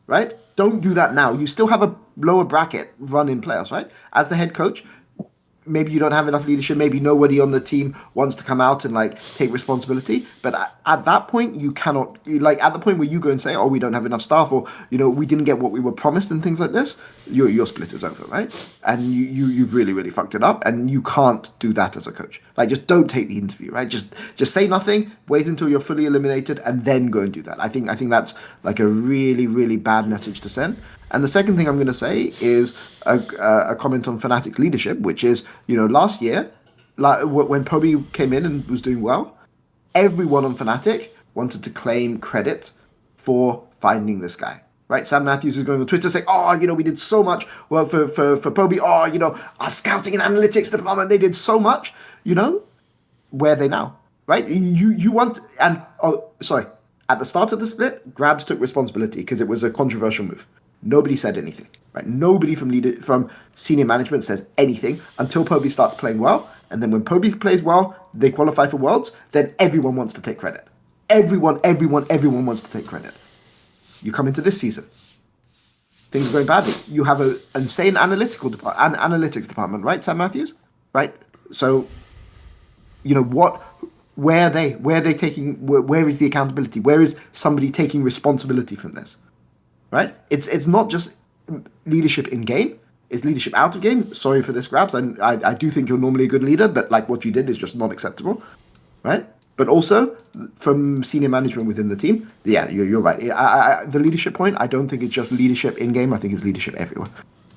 Speaker 3: right? Don't do that now. You still have a lower bracket run in playoffs, right? As the head coach, maybe you don't have enough leadership. Maybe nobody on the team wants to come out and like take responsibility. But at that point, you cannot, like at the point where you go and say, "Oh, we don't have enough staff," or you know, we didn't get what we were promised and things like this. Your split is over, right? And you've really fucked it up, and you can't do that as a coach. Like, just don't take the interview, right? Just say nothing. Wait until you're fully eliminated, and then go and do that. I think that's like a really bad message to send. And the second thing I'm going to say is a comment on Fnatic's leadership, which is, you know, last year, like when Poby came in and was doing well, everyone on Fnatic wanted to claim credit for finding this guy, right? Sam Matthews is going on Twitter saying, "Oh, you know, we did so much work for Poby. Oh, you know, our scouting and analytics department, they did so much." You know, where are they now, right? You want, and at the start of the split, Grabs took responsibility because it was a controversial move. Nobody said anything, right? Nobody from senior management says anything until Poby starts playing well. And then when Poby plays well, they qualify for Worlds, then everyone wants to take credit. Everyone wants to take credit. You come into this season, things are going badly. You have an insane analytics department, right, Sam Matthews? Right? So, you know, where are they? Where are they taking, where is the accountability? Where is somebody taking responsibility from this? Right? It's not just leadership in game, it's leadership out of game. Sorry for this, Grabs. I do think you're normally a good leader, but like what you did is just not acceptable. Right? But also from senior management within the team, yeah, you're right. The leadership point, I don't think it's just leadership in game. I think it's leadership everywhere.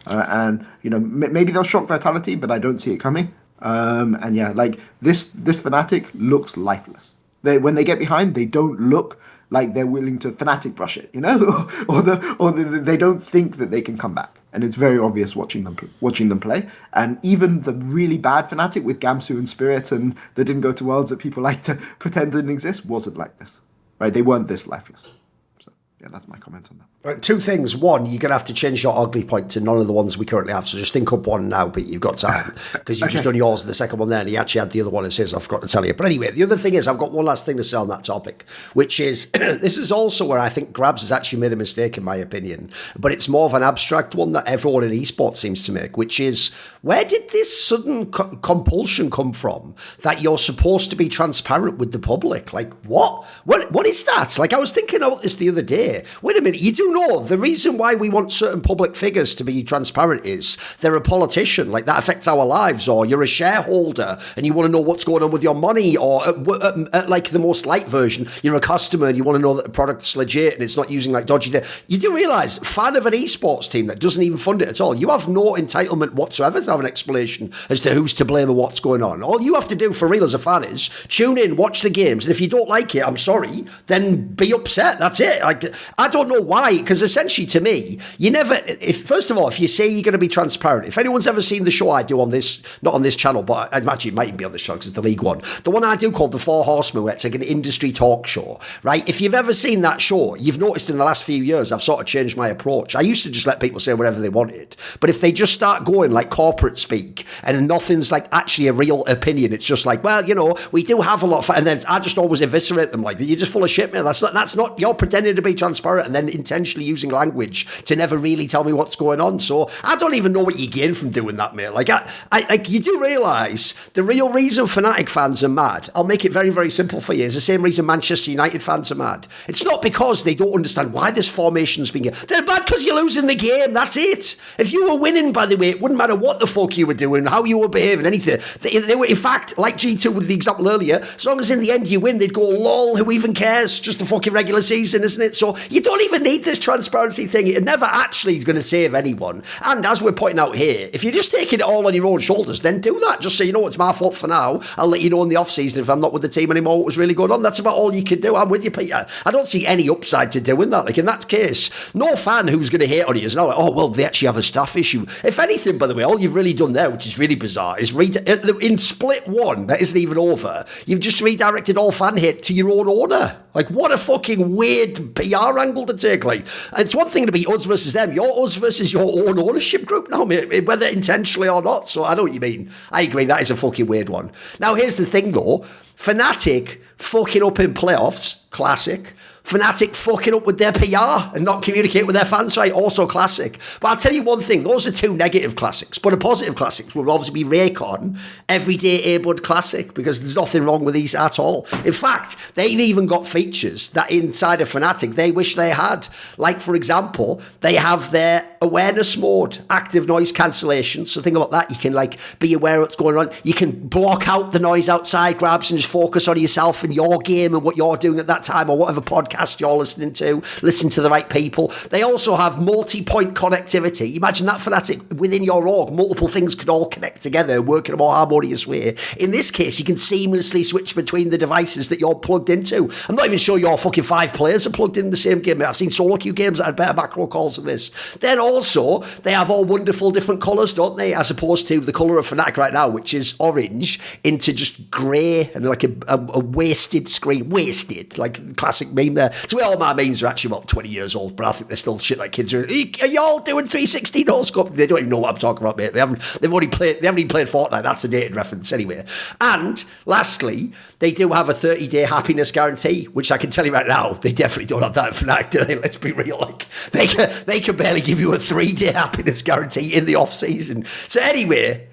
Speaker 3: And you know, maybe they'll shock Vitality, but I don't see it coming. And yeah, like this Fnatic looks lifeless. When they get behind, they don't look like they're willing to Fnatic brush it, you know, or they don't think that they can come back, and it's very obvious watching them play. And even the really bad Fnatic with Gamsu and Spirit and that didn't go to Worlds that people like to pretend didn't exist wasn't like this, right? They weren't this lifeless. So yeah, that's my comment on that.
Speaker 1: Right, two things. One, you're going to have to change your ugly point to none of the ones we currently have. So just think up one now, but you've got time. Because you've just done yours and the second one there, and he actually had the other one as his. I forgot to tell you. But anyway, the other thing is, I've got one last thing to say on that topic, which is, this is also where I think Grabs has actually made a mistake, in my opinion. But it's more of an abstract one that everyone in esports seems to make, which is, where did this sudden compulsion come from that you're supposed to be transparent with the public? Like, what? What is that? Like, I was thinking about this the other day. Wait a minute, you do know the reason why we want certain public figures to be transparent is they're a politician, like that affects our lives, or you're a shareholder and you want to know what's going on with your money, or at like the most light version, you're a customer and you want to know that the product's legit and it's not using like dodgy thing. You do realise, fan of an esports team that doesn't even fund it at all, you have no entitlement whatsoever to have an explanation as to who's to blame and what's going on. All you have to do for real as a fan is tune in, watch the games, and if you don't like it, I'm sorry, then be upset. That's it. Like, I don't know why, because essentially to me, you never, first of all, if you say you're going to be transparent, if anyone's ever seen the show I do on this, not on this channel, but I imagine it might even be on this show because it's the League one, the one I do called The Four Horsemen, where it's like an industry talk show, right? If you've ever seen that show, you've noticed in the last few years, I've sort of changed my approach. I used to just let people say whatever they wanted, but if they just start going like corporate speak and nothing's like actually a real opinion, it's just like, well, you know, we do have a lot of fun, and then I just always eviscerate them like, you're just full of shit, man. That's not, you're pretending to be transparent and then intentionally using language to never really tell me what's going on. So I don't even know what you gain from doing that, mate. Like, like you do realise the real reason Fnatic fans are mad, I'll make it very, very simple for you, is the same reason Manchester United fans are mad. It's not because they don't understand why this formation's been... They're mad because you're losing the game, that's it. If you were winning, by the way, it wouldn't matter what the fuck you were doing, how you were behaving, anything. They were, in fact, like G2 with the example earlier, as long as in the end you win, they'd go, lol, who even cares? Just the fucking regular season, isn't it? So So you don't even need this transparency thing. It never actually is going to save anyone. And as we're pointing out here, if you're just taking it all on your own shoulders, then do that. Just say, you know, it's my fault for now. I'll let you know in the off-season if I'm not with the team anymore what was really going on. That's about all you can do. I'm with you, Peter. I don't see any upside to doing that. Like, in that case, no fan who's going to hate on you is now like, oh, well, they actually have a staff issue. If anything, by the way, all you've really done there, which is really bizarre, is in split one, that isn't even over, you've just redirected all fan hate to your own owner. Like, what a fucking weird PR angle to take. Like, it's one thing to be us versus them. You're us versus your own ownership group now, mate, whether intentionally or not. So I know what you mean. I agree. That is a fucking weird one. Now, here's the thing, though. Fnatic fucking up in playoffs. Classic. Fnatic fucking up with their PR and not communicate with their fans, right? Also classic. But I'll tell you one thing, those are two negative classics, but a positive classic would obviously be Raycon, Everyday Abud Classic, because there's nothing wrong with these at all. In fact, they've even got features that inside of Fnatic they wish they had. Like, for example, they have their awareness mode, active noise cancellation. So think about that. You can, like, be aware of what's going on. You can block out the noise outside grabs and just focus on yourself and your game and what you're doing at that time or whatever podcast you're listening to. Listen to the right people. They also have multi-point connectivity. Imagine that, Fnatic, within your org, multiple things could all connect together, work in a more harmonious way. In this case, you can seamlessly switch between the devices that you're plugged into. I'm not even sure your fucking 5 players are plugged in the same game. I've seen solo queue games that had better macro calls than this. Then also, they have all wonderful different colours, don't they? As opposed to the colour of Fnatic right now, which is orange into just grey and like a wasted screen. Wasted, like classic meme there. So all my memes are actually about 20 years old, but I think they're still shit like kids are y'all doing 360 no scope? They don't even know what I'm talking about, mate. They haven't even played Fortnite. That's a dated reference anyway. And lastly, they do have a 30-day happiness guarantee, which I can tell you right now, they definitely don't have that for Fnatic, do they? Let's be real. Like, they can barely give you a 3-day happiness guarantee in the off season. So anyway,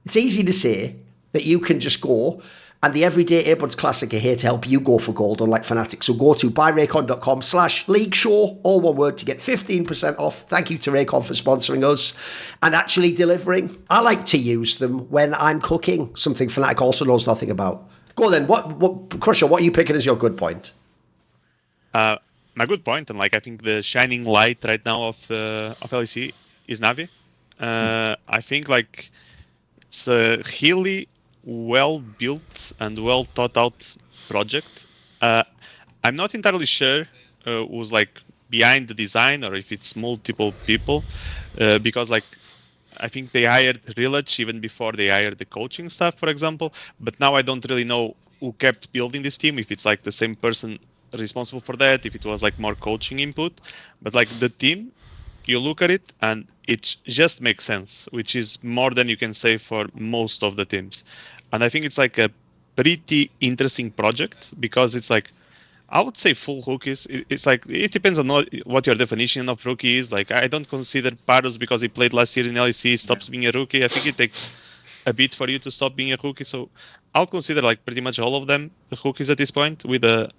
Speaker 1: it's easy to say that you can just go. And the Everyday Airbuds Classic are here to help you go for gold, unlike Fnatic. So go to buyraycon.com/league show, all one word, to get 15% off. Thank you to Raycon for sponsoring us and actually delivering. I like to use them when I'm cooking, something Fnatic also knows nothing about. Go then. What Crusher, what are you picking as your good point?
Speaker 2: My good point, and like I think the shining light right now of LEC is NAVI. I think like it's a really well built and well thought out project. I'm not entirely sure who's like behind the design or if it's multiple people, because like I think they hired Rilich even before they hired the coaching staff, for example. But now I don't really know who kept building this team, if it's like the same person responsible for that, if it was like more coaching input. But like the team, you look at it and it just makes sense, which is more than you can say for most of the teams. And I think it's like a pretty interesting project because it's like, I would say full rookies. It's like, it depends on what your definition of rookie is. Like, I don't consider Parus, because he played last year in LEC, stops being a rookie. I think it takes a bit for you to stop being a rookie. So I'll consider like pretty much all of them rookies at this point, with a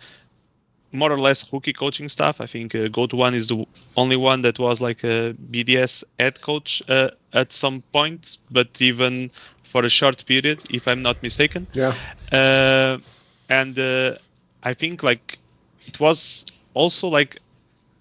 Speaker 2: more or less rookie coaching staff. I think GoTo1 is the only one that was like a BDS head coach at some point, but even for a short period, if I'm not mistaken.
Speaker 1: Yeah.
Speaker 2: And I think like it was also like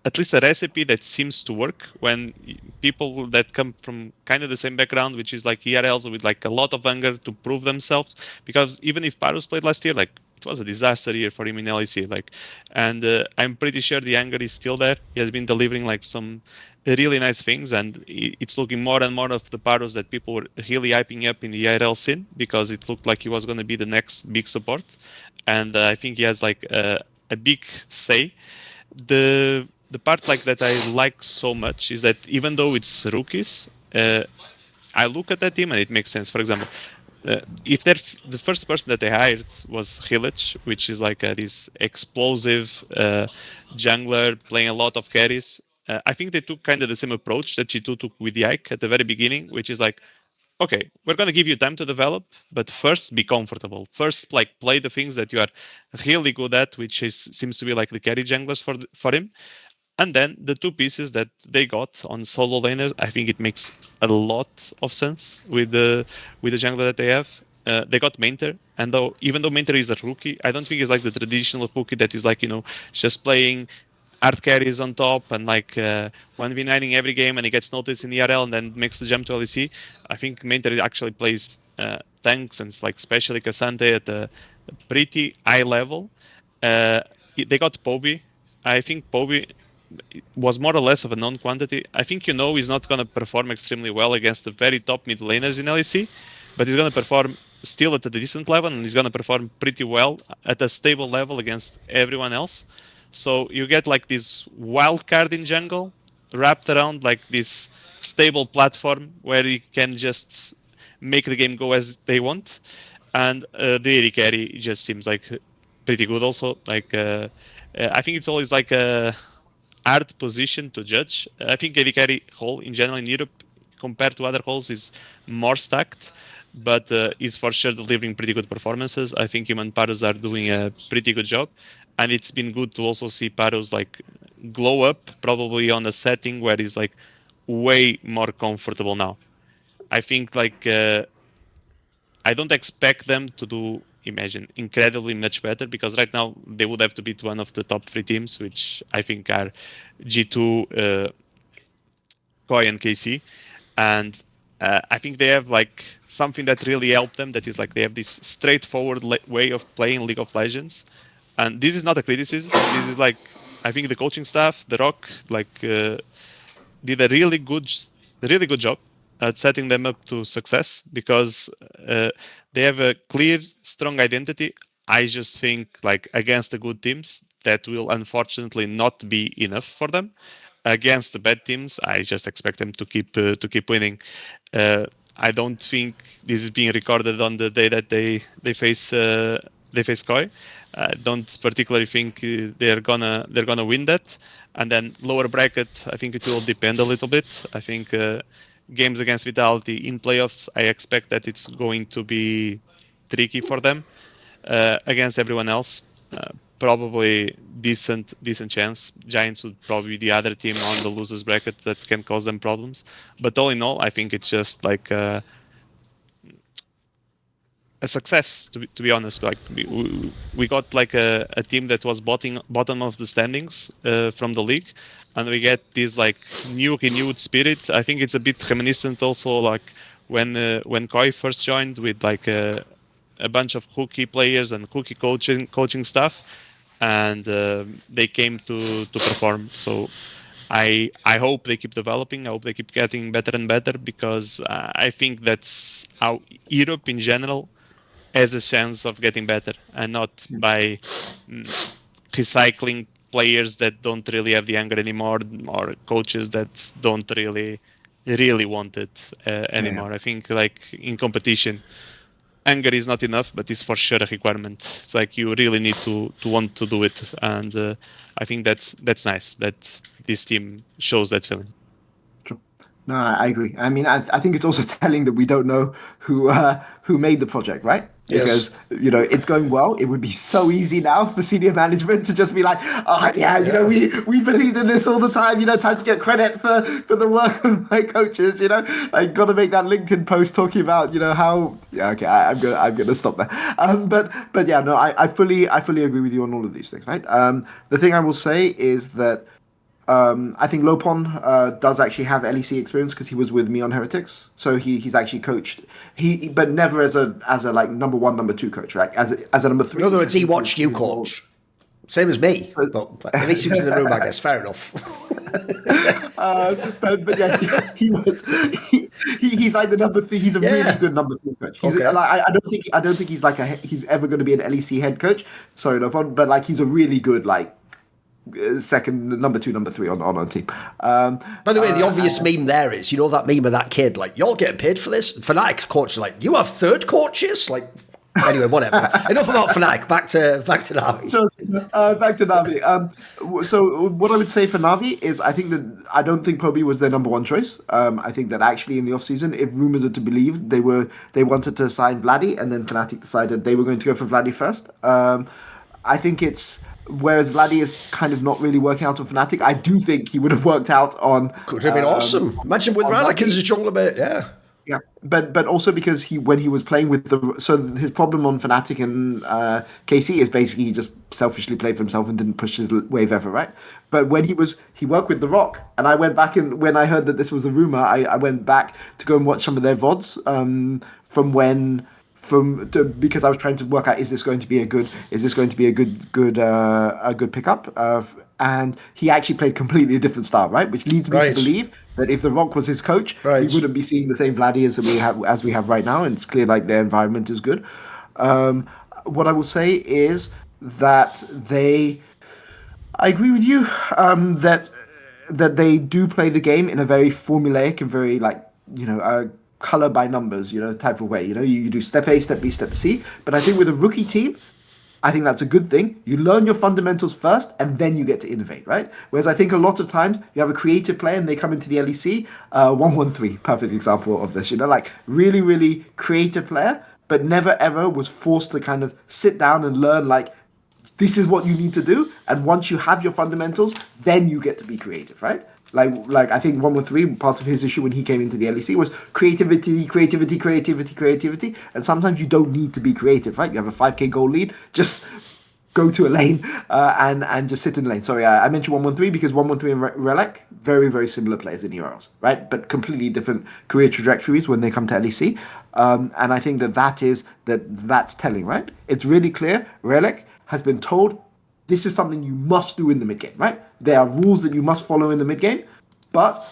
Speaker 2: at least a recipe that seems to work when people that come from kind of the same background, which is like ERLs with like a lot of hunger to prove themselves. Because even if Parus played last year, like it was a disaster year for him in LEC. Like, and I'm pretty sure the anger is still there. He has been delivering like some really nice things, and it's looking more and more of the Parus that people were really hyping up in the IRL scene, because it looked like he was going to be the next big support. And I think he has like a big say. The part like that I like so much is that even though it's rookies, I look at that team and it makes sense. For example, if the first person that they hired was Rilich, which is like this explosive jungler playing a lot of carries, I think they took kind of the same approach that G2 took with the Ike at the very beginning, which is like, okay, we're going to give you time to develop, but first be comfortable. First, like, play the things that you are really good at, which seems to be like the carry junglers for him. And then the two pieces that they got on solo laners, I think it makes a lot of sense with the jungler that they have. They got Mainter, and even though Mainter is a rookie, I don't think he's like the traditional rookie that is like, just playing art carries on top and like 1v9ing every game, and he gets noticed in ERL and then makes the jump to LEC. I think Mentor actually plays tanks and like especially Cassante at a pretty high level. They got Poby. I think Poby was more or less of a known quantity. I think he's not going to perform extremely well against the very top mid laners in LEC, but he's going to perform still at a decent level, and he's going to perform pretty well at a stable level against everyone else. So you get like this wild card in jungle wrapped around like this stable platform where you can just make the game go as they want. And the AD carry just seems like pretty good also. Like I think it's always like a hard position to judge. I think AD carry hole in general in Europe compared to other holes is more stacked, but is for sure delivering pretty good performances. I think him and Paros are doing a pretty good job, and it's been good to also see Paros like glow up, probably on a setting where he's like way more comfortable now. I think like I don't expect them to do, imagine, incredibly much better, because right now they would have to beat one of the top 3 teams, which I think are G2, Koi, and KC. And I think they have like something that really helped them, that is like they have this straightforward way of playing League of Legends. And this is not a criticism. This is like, I think the coaching staff, The Rock, like did a really good job at setting them up to success, because they have a clear, strong identity. I just think like against the good teams, that will unfortunately not be enough for them. Against the bad teams, I just expect them to keep winning. I don't think this is being recorded on the day that they face Koi. I don't particularly think they're gonna win that. And then lower bracket, I think it will depend a little bit. I think games against Vitality in playoffs, I expect that it's going to be tricky for them. Against everyone else, probably decent chance. Giants would probably be the other team on the losers bracket that can cause them problems. But all in all, I think it's just like a success, to be honest. Like we got like a team that was bottom of the standings from the league, and we get this like renewed spirit. I think it's a bit reminiscent also like when Koi first joined with like a bunch of rookie players and rookie coaching staff, and they came to perform. So I hope they keep developing. I hope they keep getting better and better, because I think that's how Europe in general has a chance of getting better, and not by recycling players that don't really have the anger anymore, or coaches that don't really want it anymore. I think like in competition, anger is not enough, but it's for sure a requirement. It's like you really need to want to do it, and I think that's nice that this team shows that feeling.
Speaker 3: No, I agree. I mean, I think it's also telling that we don't know who made the project, right?
Speaker 1: Yes.
Speaker 3: Because, it's going well. It would be so easy now for senior management to just be like, oh, yeah, we believed in this all the time. Time to get credit for the work of my coaches, Like, got to make that LinkedIn post talking about, how... Yeah, okay, I'm gonna stop there. But yeah, no, I fully agree with you on all of these things, right? The thing I will say is that I think Lopon does actually have LEC experience, because he was with me on Heretics, so he's actually coached. But never as a like number 1, number 2 coach, right? As a number 3.
Speaker 1: In other words, he watched you coach, same as me. But at least he was in the room, I guess. Fair enough.
Speaker 3: But yeah, he's like the number 3. He's a really good number 3 coach. I don't think he's ever going to be an LEC head coach. Sorry, Lopon, but like he's a really good like second, number 2, number 3 on a team.
Speaker 1: By the way, the obvious meme there is, that meme of that kid, like, you're getting paid for this? Fnatic coach, like, you have third coaches? Like, anyway, whatever. Enough about Fnatic. Back to Navi.
Speaker 3: Back to Navi. So what I would say for Navi is I don't think Poby was their number 1 choice. I think that actually in the off-season, if rumors are to believe, they wanted to sign Vladdy, and then Fnatic decided they were going to go for Vladdy first. I think whereas Vladdy is kind of not really working out on Fnatic, I do think he would have worked out on...
Speaker 1: Could have been awesome. Imagine with Ralik as a jungler mate, yeah.
Speaker 3: Yeah, but also because when he was playing with his problem on Fnatic and KC is basically he just selfishly played for himself and didn't push his wave ever, right? But when he worked with The Rock, and I went back and when I heard that this was a rumor, I went back to go and watch some of their VODs because I was trying to work out is this going to be a good pickup, and he actually played completely a different style, right? Which leads me to believe that if The Rock was his coach, we wouldn't be seeing the same Vladdy as we have right now, and it's clear like their environment is good. What I will say is that I agree with you that they do play the game in a very formulaic and very color by numbers, type of way. You do step A, step B, step C. But I think with a rookie team, I think that's a good thing. You learn your fundamentals first, and then you get to innovate, right? Whereas I think a lot of times you have a creative player and they come into the LEC, 113, perfect example of this, really, really creative player, but never ever was forced to kind of sit down and learn, this is what you need to do. And once you have your fundamentals, then you get to be creative, right? Like I think 113, part of his issue when he came into the LEC was creativity. And sometimes you don't need to be creative, right? You have a 5k goal lead, just go to a lane and just sit in the lane. Sorry, I mentioned 113 because 113 and Relic, very, very similar players in Heroes, right? But completely different career trajectories when they come to LEC. And I think that's telling, right? It's really clear. Relic has been told this is something you must do in the mid game, right? There are rules that you must follow in the mid game, but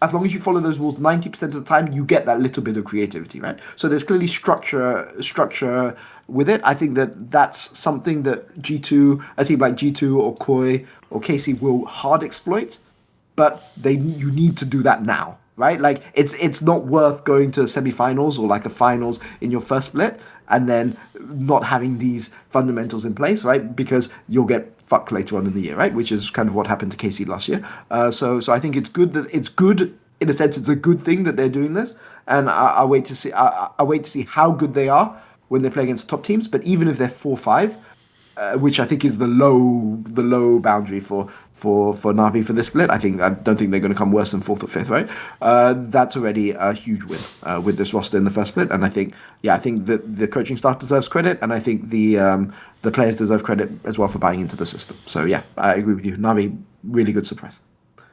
Speaker 3: as long as you follow those rules 90% of the time, you get that little bit of creativity, right? So there's clearly structure with it. I think that's something that a team like G2 or Koi or KC will hard exploit, but you need to do that now, right? Like it's not worth going to semifinals or like a finals in your first split and then not having these fundamentals in place, right? Because you'll get fucked later on in the year, right? Which is kind of what happened to KC last year. So I think it's good in a sense. It's a good thing that they're doing this, and I wait to see. I wait to see how good they are when they play against top teams. But even if they're 4-5, which I think is the low boundary for NAVI for this split. I don't think they're going to come worse than 4th or 5th, right? That's already a huge win with this roster in the first split, and I think that the coaching staff deserves credit, and I think the players deserve credit as well for buying into the system. So yeah, I agree with you. NAVI, really good surprise.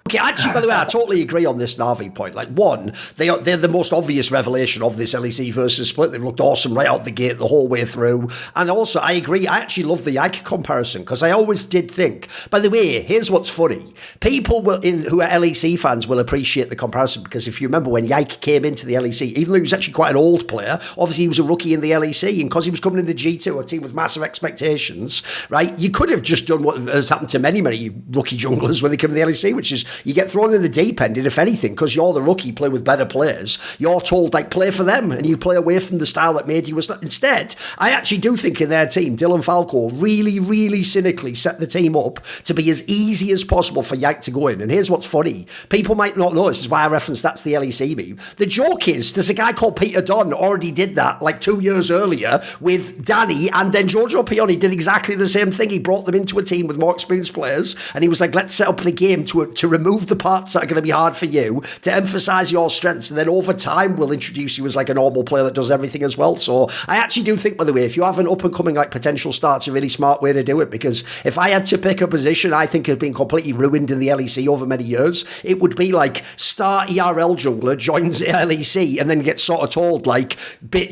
Speaker 1: Okay, actually, by the way, I totally agree on this Navi point. Like, one, they're the most obvious revelation of this LEC versus split. They've looked awesome right out the gate the whole way through. And also, I agree, I actually love the Yike comparison, because I always did think, by the way, here's what's funny. People who are LEC fans will appreciate the comparison, because if you remember when Yike came into the LEC, even though he was actually quite an old player, obviously he was a rookie in the LEC, and because he was coming into G2, a team with massive expectations, right, you could have just done what has happened to many, many rookie junglers when they come to the LEC, which is you get thrown in the deep end, and if anything, because you're the rookie, play with better players, you're told, like, play for them, and you play away from the style that made you a star. Instead, I actually do think in their team, Dylan Falco really, really cynically set the team up to be as easy as possible for Yike to go in. And here's what's funny. People might not know, this is why I referenced that's the LEC meme. The joke is, there's a guy called Peter Dunn already did that, like 2 years earlier, with Danny, and then Giorgio Pioni did exactly the same thing. He brought them into a team with more experienced players, and he was like, let's set up the game to remove the parts that are going to be hard for you, to emphasize your strengths, and then over time we'll introduce you as like a normal player that does everything as well. So I actually do think, by the way, if you have an up and coming like potential star, it's a really smart way to do it, because if I had to pick a position I think had been completely ruined in the LEC over many years, it would be like star ERL jungler joins the LEC and then gets sort of told, like,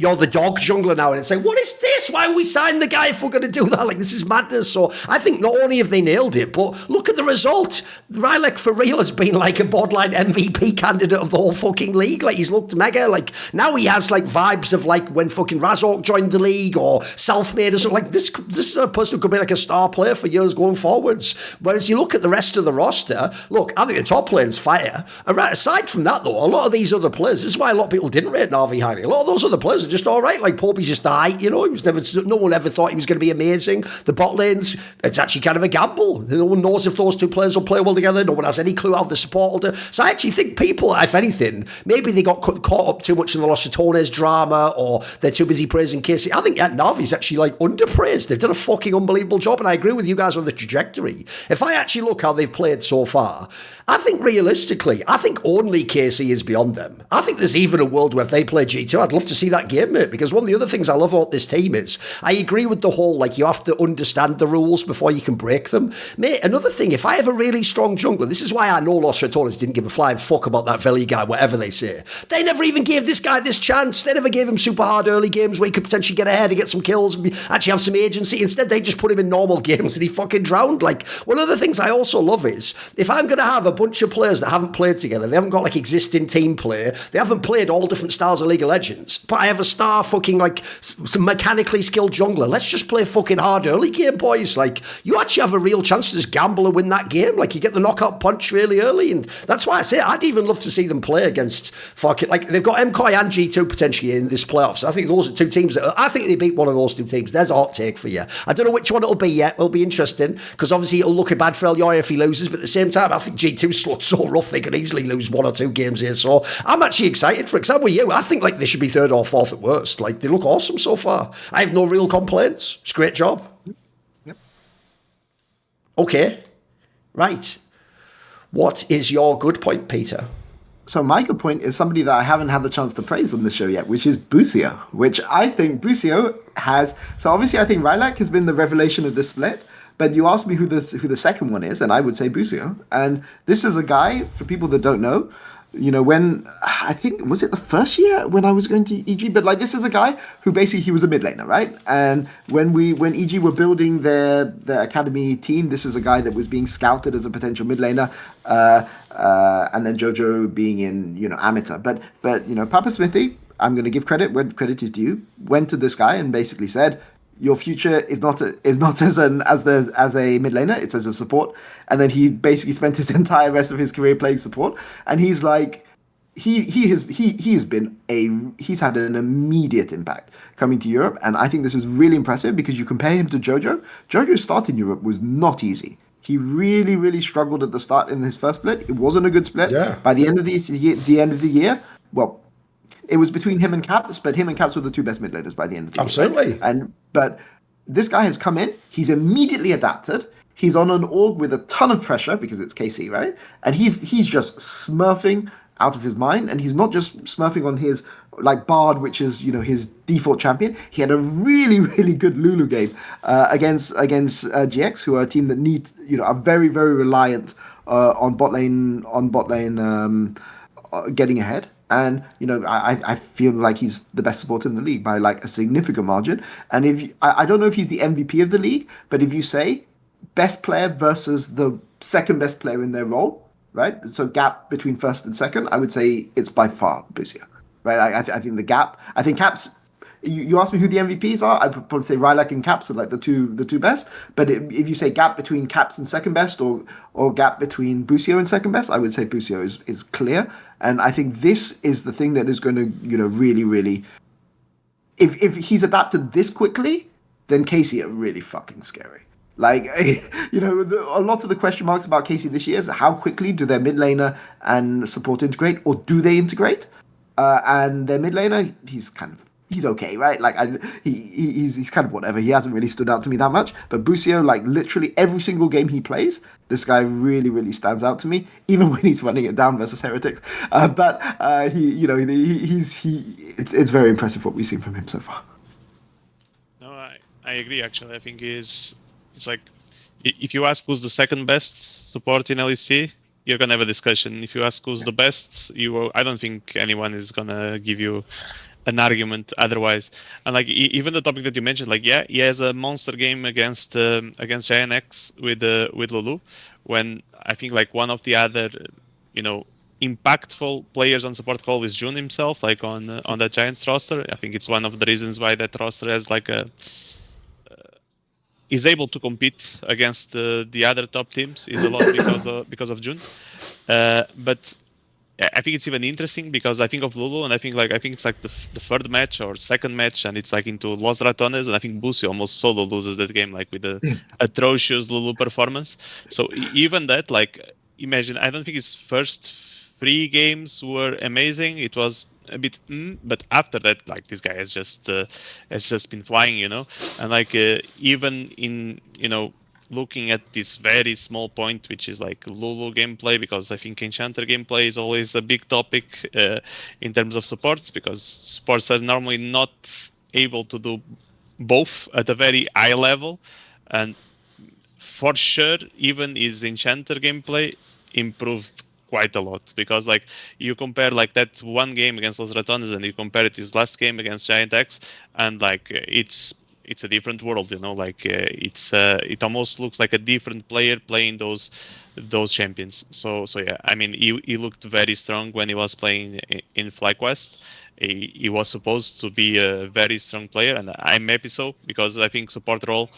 Speaker 1: you're the dog jungler now, and it's like, what is this? Why we signed the guy if we're going to do that? Like, this is madness. So I think not only have they nailed it, but look at the result. Rylek for real has been like a borderline MVP candidate of the whole fucking league. Like, he's looked mega. Like, now he has like vibes of like when fucking Razork joined the league or Selfmade or something. Like, this is a person who could be like a star player for years going forwards. Whereas you look at the rest of the roster, look, I think the top lane's fire. Aside from that, though, a lot of these other players, this is why a lot of people didn't rate Navi highly. A lot of those other players are just all right. Like, Popey's just died, you know, he was never, no one ever thought he was going to be amazing. The bot lanes, it's actually kind of a gamble. No one knows if those two players will play well together. No one has any clue how the support will do. So I actually think people, if anything, maybe they got caught up too much in the Los Ratones drama, or they're too busy praising KC. I think Navi's actually like underpraised. They've done a fucking unbelievable job, and I agree with you guys on the trajectory. If I actually look how they've played so far, I think realistically, I think only KC is beyond them. I think there's even a world where if they play G2, I'd love to see that game, mate, because one of the other things I love about this team is I agree with the whole, like, you have to understand the rules before you can break them. Mate, another thing, if I have a really strong jungler, this is why I know Los Ratones didn't give a flying fuck about that Veli guy, whatever they say. They never even gave this guy this chance. They never gave him super hard early games where he could potentially get ahead and get some kills and actually have some agency. Instead, they just put him in normal games and he fucking drowned. Like, one of the things I also love is, if I'm going to have a bunch of players that haven't played together, they haven't got like existing team play, they haven't played all different styles of League of Legends, but I have a star fucking like some mechanically skilled jungler, let's just play fucking hard early game, boys. Like, you actually have a real chance to just gamble and win that game. Like, you get the knockout punch really early, and that's why I say I'd even love to see them play against fucking, like, they've got MKOI and G2 potentially in this playoffs. I think those are two teams that, I think they beat one of those two teams. There's a hot take for you. I don't know which one it'll be yet. It'll be interesting, because obviously it'll look bad for Elyoya if he loses, but at the same time, I think G2's so rough they could easily lose one or two games here. So I'm actually excited for example with you. I think like they should be third or fourth at worst. Like, they look awesome so far. I have no real complaints. It's a great job.
Speaker 3: Yep.
Speaker 1: Okay. Right. What is your good point, Peter?
Speaker 3: So my good point is somebody that I haven't had the chance to praise on this show yet, which is Busio, which I think Busio has. So obviously I think Rylak has been the revelation of this split, but you asked me who the second one is, and I would say Busio. And this is a guy, for people that don't know, you know, when, I think, was it the first year when I was going to EG? But like, this is a guy who basically, he was a mid laner, right? And when EG were building their academy team, this is a guy that was being scouted as a potential mid laner. And then Jojo being in, you know, amateur. But you know, Papa Smithy, I'm going to give credit when credit is due, went to this guy and basically said, your future is not as a mid laner, it's as a support. And then he basically spent his entire rest of his career playing support. And he's like, he's had an immediate impact coming to Europe. And I think this is really impressive, because you compare him to Jojo. Jojo's start in Europe was not easy. He really, really struggled at the start in his first split. It wasn't a good split.
Speaker 1: Yeah.
Speaker 3: By the end of the year, well, it was between him and Caps, but him and Caps were the two best mid laners by the end of the
Speaker 1: Absolutely.
Speaker 3: year. But this guy has come in, he's immediately adapted. He's on an org with a ton of pressure because it's KC, right? And he's just smurfing out of his mind, and he's not just smurfing on his like Bard, which is, you know, his default champion. He had a really, really good Lulu game against GX, who are a team that needs, you know, are very, very reliant on bot lane getting ahead. And, you know, I feel like he's the best supporter in the league by like a significant margin. And I don't know if he's the MVP of the league, but if you say best player versus the second best player in their role, right? So gap between first and second, I would say it's by far Busio, right? I think the gap, I think Caps, you asked me who the MVPs are, I'd probably say Rylak and Caps are like the two best. But if you say gap between Caps and second best, or gap between Busio and second best, I would say Busio is clear. And I think this is the thing that is going to, you know, really, really, if he's adapted this quickly, then KC are really fucking scary. Like, you know, a lot of the question marks about KC this year is how quickly do their mid laner and support integrate, or do they integrate? And their mid laner, he's okay, right? Like, he's kind of whatever. He hasn't really stood out to me that much. But Busio, like, literally every single game he plays, this guy really, really stands out to me, even when he's running it down versus Heretics. It's very impressive what we've seen from him so far.
Speaker 2: No, I agree. Actually, I think it's like, if you ask who's the second best support in LEC, you're gonna have a discussion. If you ask who's the best, I don't think anyone is gonna give you an argument otherwise. And like, even the topic that you mentioned, like, yeah, he has a monster game against JNX with Lulu, when I think like one of the other, you know, impactful players on support call is June himself, like on that Giants roster. I think it's one of the reasons why that roster has like is able to compete against the other top teams is a lot because of June. But I think it's even interesting because I think of Lulu, and I think it's like the third match or second match, and it's like into Los Ratones, and I think Busio almost solo loses that game, like with the atrocious Lulu performance. So even that, like, imagine, I don't think his first 3 games were amazing. It was a bit, but after that, like, this guy has just been flying, you know. And like, even in, you know, looking at this very small point, which is like Lulu gameplay, because I think Enchanter gameplay is always a big topic in terms of supports, because supports are normally not able to do both at a very high level. And for sure, even his Enchanter gameplay improved quite a lot, because like you compare like that one game against Los Ratones and you compare it his last game against Giant X, and like it's a different world, you know. Like it almost looks like a different player playing those champions. So yeah, I mean, he looked very strong when he was playing in FlyQuest. He was supposed to be a very strong player, and I'm happy so, because I think support role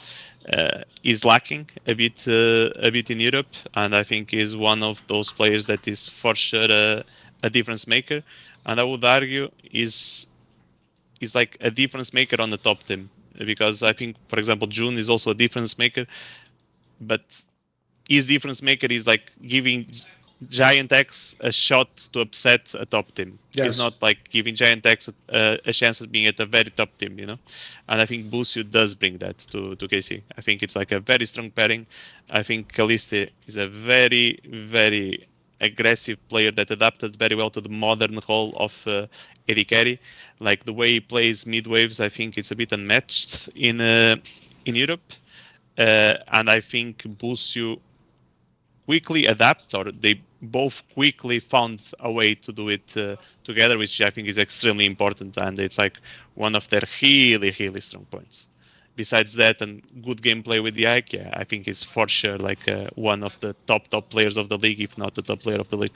Speaker 2: is lacking a bit in Europe, and I think is one of those players that is for sure a difference maker. And I would argue is like a difference maker on the top team, because I think, for example, June is also a difference maker, but his difference maker is like giving Giant X a shot to upset a top team.
Speaker 1: Yes.
Speaker 2: It's not like giving Giant X a chance of being at a very top team, you know. And I think Busio does bring that to KC. I think it's like a very strong pairing. I think Kaliste is a very, very aggressive player that adapted very well to the modern role of AD carry. Like the way he plays mid waves, I think it's a bit unmatched in Europe. And I think Busio quickly adapt, or they both quickly found a way to do it together, which I think is extremely important, and it's like one of their really, really strong points. Besides that, and good gameplay with the Ike, yeah, I think is for sure like one of the top players of the league, if not the top player of the league.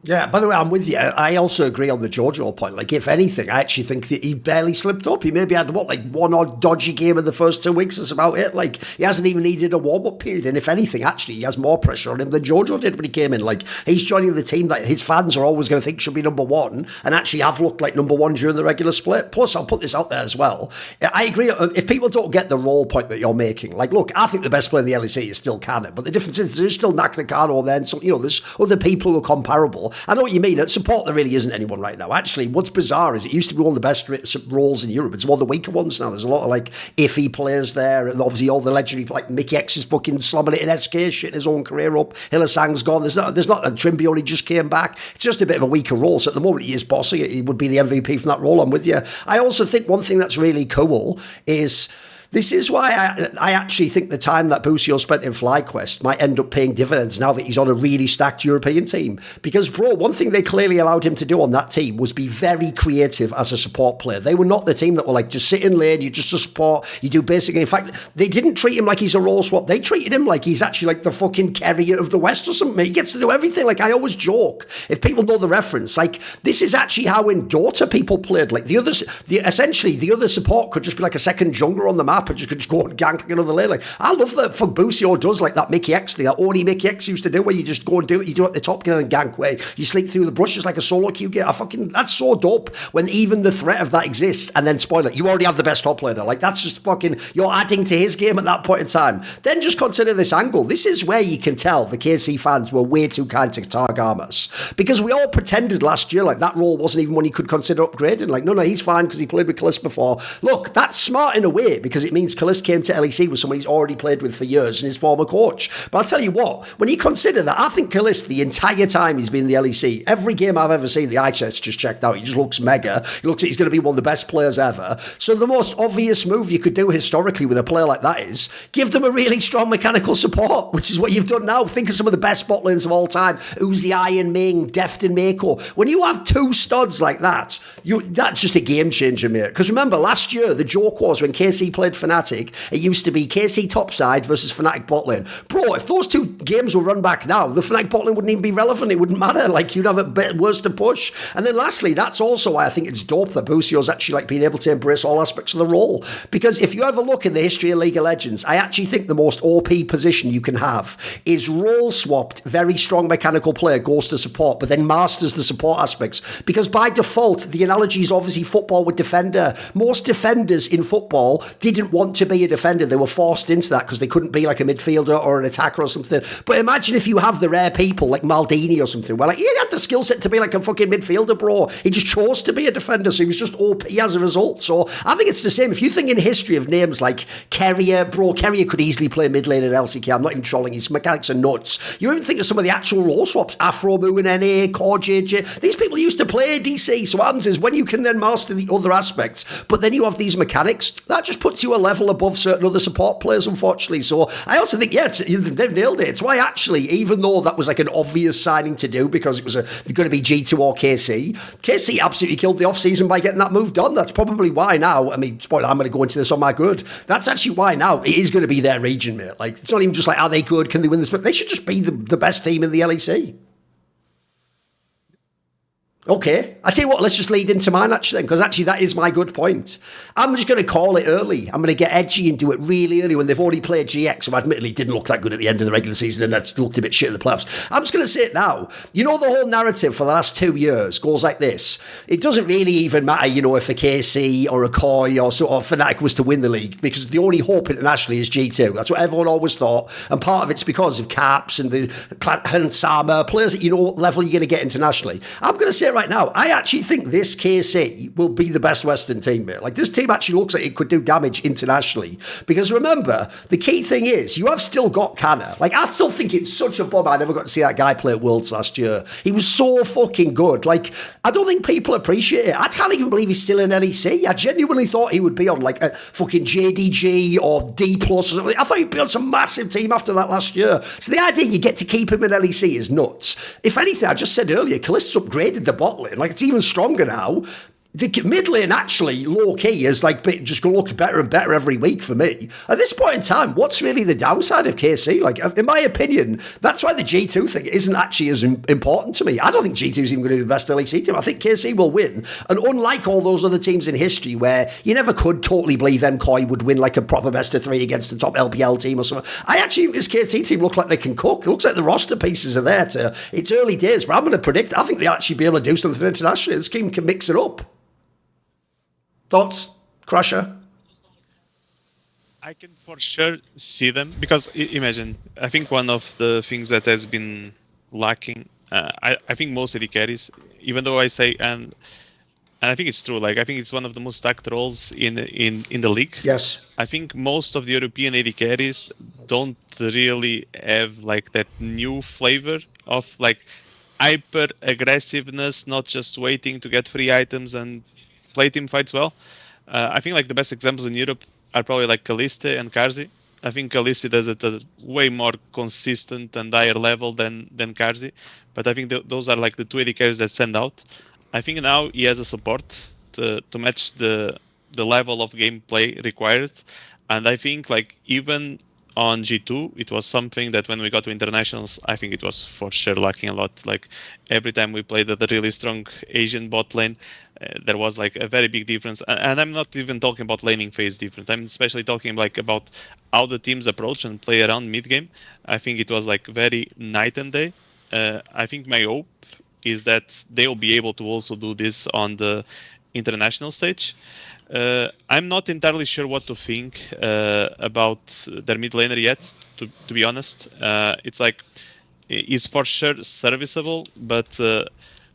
Speaker 1: Yeah, by the way, I'm with you. I also agree on the Jojo point. Like, if anything, I actually think that he barely slipped up. He maybe had, one odd dodgy game in the first 2 weeks. That's about it. Like, he hasn't even needed a warm-up period. And if anything, actually, he has more pressure on him than Jojo did when he came in. Like, he's joining the team that his fans are always going to think should be number one, and actually have looked like number one during the regular split. Plus, I'll put this out there as well. I agree. If people don't get the role point that you're making, like, look, I think the best player in the LEC is still Cannon. But the difference is there's still Naknakano there, and so, you know, there's other people who are comparable. I know what you mean. At support, there really isn't anyone right now. Actually, what's bizarre is it used to be one of the best roles in Europe. It's one of the weaker ones now. There's a lot of like iffy players there, and obviously all the legendary, like Mickey X is fucking slamming it in SK, shitting his own career up. Hillisang's gone. There's not, and Trimby only just came back. It's just a bit of a weaker role. So at the moment he is bossing it. He would be the MVP from that role. I'm with you. I also think one thing that's really cool is, this is why I actually think the time that Busio spent in FlyQuest might end up paying dividends now that he's on a really stacked European team. Because, bro, one thing they clearly allowed him to do on that team was be very creative as a support player. They were not the team that were like, just sit in lane, you just a support, you do basically. In fact, they didn't treat him like he's a role swap. They treated him like he's actually like the fucking carrier of the West or something. He gets to do everything. Like, I always joke, if people know the reference, like, this is actually how in Dota people played. Like, essentially, the other support could just be like a second jungler on the map and just could just go and gank like another lane. Like, I love that for Busio does like that Mickey X thing, that only Mickey X used to do, where you just go and do it, you do it at the top and gank, where you sleep through the brushes like a solo queue get. That's so dope when even the threat of that exists, and then spoil it, you already have the best top laner. Like, that's just fucking, you're adding to his game at that point in time. Then just consider this angle. This is where you can tell the KC fans were way too kind to Targamas, because we all pretended last year like that role wasn't even one he could consider upgrading. Like, no, he's fine because he played with Kalist before. Look, that's smart in a way, because it means Kalist came to LEC with someone he's already played with for years and his former coach. But I'll tell you what, when you consider that, I think Kalist, the entire time he's been in the LEC, every game I've ever seen, the eye test just checked out. He just looks mega. He looks like he's going to be one of the best players ever. So the most obvious move you could do historically with a player like that is give them a really strong mechanical support, which is what you've done now. Think of some of the best bot lanes of all time. Uzi, Iron Ming, Deft and Mako. When you have two studs like that, that's just a game changer, mate. Because remember, last year, the joke was when KC played Fnatic, it used to be KC topside versus Fnatic bot lane. Bro, if those two games were run back now, the Fnatic bot lane wouldn't even be relevant. It wouldn't matter. Like, you'd have a bit worse to push. And then lastly, that's also why I think it's dope that Busio's actually like being able to embrace all aspects of the role. Because if you ever look in the history of League of Legends, I actually think the most OP position you can have is role swapped, very strong mechanical player goes to support, but then masters the support aspects. Because by default, the analogy is obviously football with defender. Most defenders in football didn't didn't want to be a defender. They were forced into that because they couldn't be like a midfielder or an attacker or something. But imagine if you have the rare people like Maldini or something, where like he had the skill set to be like a fucking midfielder, bro. He just chose to be a defender, so he was just OP as a result. So I think it's the same. If you think in history of names like Carrier, bro, Carrier could easily play mid lane at LCK. I'm not even trolling. His mechanics are nuts. You even think of some of the actual role swaps, Afro Moo and NA, Core JJ. These people used to play DC. So what happens is when you can then master the other aspects, but then you have these mechanics, that just puts you a level above certain other support players, unfortunately. So I also think, yeah, they've nailed it. It's why actually, even though that was like an obvious signing to do because it was going to be G2 or KC absolutely killed the off-season by getting that move done. That's probably why now, I mean, spoiler, I'm going to go into this on my good. That's actually why now it is going to be their region, mate. Like, it's not even just like, are they good? Can they win this? But they should just be the best team in the LEC. Okay, I tell you what, let's just lead into mine actually, because actually that is my good point. I'm just going to call it early. I'm going to get edgy and do it really early when they've already played GX, who admittedly didn't look that good at the end of the regular season and that's looked a bit shit in the playoffs. I'm just going to say it now. You know, the whole narrative for the last 2 years goes like this. It doesn't really even matter, you know, if a KC or a Koi or Fnatic was to win the league, because the only hope internationally is G2. That's what everyone always thought. And part of it's because of Caps and the Hansama, players that you know what level you're going to get internationally. I'm going to say it right now, I actually think this KC will be the best Western team, mate. Like, this team actually looks like it could do damage internationally. Because remember, the key thing is, you have still got Canna. Like, I still think it's such a bummer I never got to see that guy play at Worlds last year. He was so fucking good. Like, I don't think people appreciate it. I can't even believe he's still in NEC. I genuinely thought he would be on, like, a fucking JDG or D+ or something. I thought he'd be on some massive team after that last year. So the idea you get to keep him in LEC is nuts. If anything, I just said earlier, Callista's upgraded the bot lane. Like, it's even stronger now. The mid lane actually, low key, is like just going to look better and better every week for me. At this point in time, what's really the downside of KC? Like, in my opinion, that's why the G2 thing isn't actually as important to me. I don't think G2 is even going to be the best LEC team. I think KC will win. And unlike all those other teams in history where you never could totally believe MKOI would win like a proper best of 3 against a top LPL team or something, I actually think this KC team look like they can cook. It looks like the roster pieces are there. It's early days, but I'm going to predict, I think they'll actually be able to do something internationally. This team can mix it up. Thoughts, Crusher?
Speaker 2: I can for sure see them because imagine, I think one of the things that has been lacking, I think most AD carries, even though I say, and I think it's true, like I think it's one of the most stacked roles in the league.
Speaker 1: Yes.
Speaker 2: I think most of the European AD carries don't really have like that new flavor of like hyper aggressiveness, not just waiting to get free items and play team fights well. I think like the best examples in Europe are probably like Kaliste and Karzi. I think Kaliste does it at a way more consistent and higher level than Karzi. But I think those are like the 2 AD carries that stand out. I think now he has a support to match the level of gameplay required. And I think like even on G2, it was something that when we got to internationals, I think it was for sure lacking a lot. Like every time we played at a really strong Asian bot lane, there was like a very big difference. And I'm not even talking about laning phase difference. I'm especially talking like about how the teams approach and play around mid game. I think it was like very night and day. I think my hope is that they'll be able to also do this on the international stage. I'm not entirely sure what to think about their mid laner yet, to be honest. It's like, it's for sure serviceable, but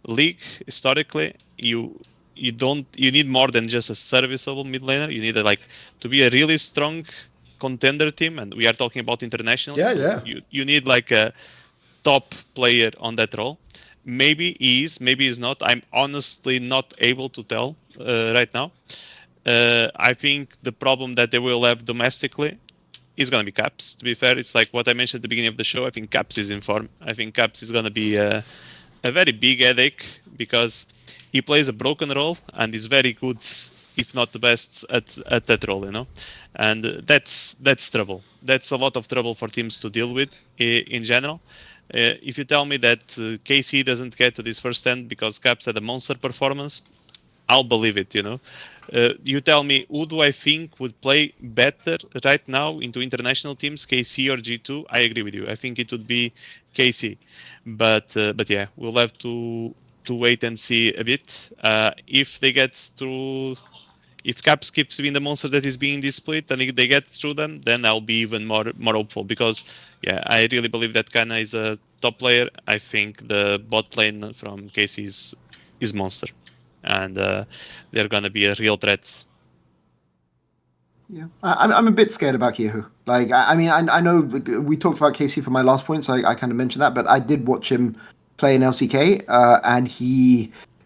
Speaker 2: League, historically, you need more than just a serviceable mid laner. You need to be a really strong contender team, and we are talking about international.
Speaker 1: Yeah,
Speaker 2: so
Speaker 1: yeah.
Speaker 2: You need like a top player on that role. Maybe he is, maybe he's not. I'm honestly not able to tell right now. I think the problem that they will have domestically is going to be Caps. To be fair, it's like what I mentioned at the beginning of the show. I think Caps is in form. I think Caps is going to be a very big headache because he plays a broken role and is very good, if not the best, at that role, you know. And that's trouble. That's a lot of trouble for teams to deal with in general. If you tell me that KC doesn't get to this first end because Caps had a monster performance, I'll believe it, you know. You tell me, who do I think would play better right now into international teams, KC or G2? I agree with you. I think it would be KC. But yeah, we'll have to wait and see a bit. If they get through if Caps keeps being the monster that is being this split, and if they get through them, then I'll be even more hopeful. Because I really believe that Kana is a top player. I think the bot lane from KC is monster, and they're gonna be a real threat.
Speaker 3: Yeah, I'm a bit scared about Kihu. Like, I mean, I know we talked about KC for my last point, so I kind of mentioned that, but I did watch him play in LCK, and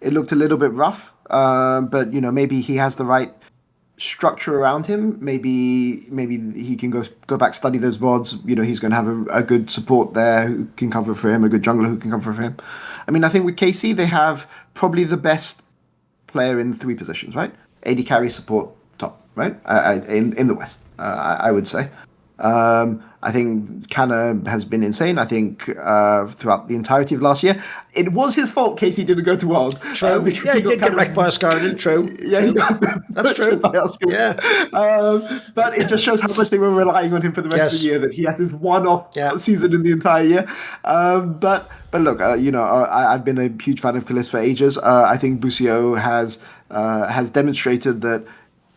Speaker 3: it looked a little bit rough. But maybe he has the right structure around him. Maybe he can go back, study those VODs. He's going to have a good support there who can cover for him, a good jungler who can cover for him. I mean, I think with KC they have probably the best player in 3 positions, right? AD carry, support, top, right? In the West, I would say. I think Kana has been insane. I think throughout the entirety of last year, it was his fault Casey didn't go to Worlds.
Speaker 1: True. He did get wrecked by Oscar. True.
Speaker 3: Yeah, he got
Speaker 1: that's true.
Speaker 3: By Oscar.
Speaker 1: Yeah.
Speaker 3: But it just shows how much they were relying on him for the rest of the year, that he has his one-off season in the entire year. But look, I've been a huge fan of Kalist for ages. I think Busio has demonstrated that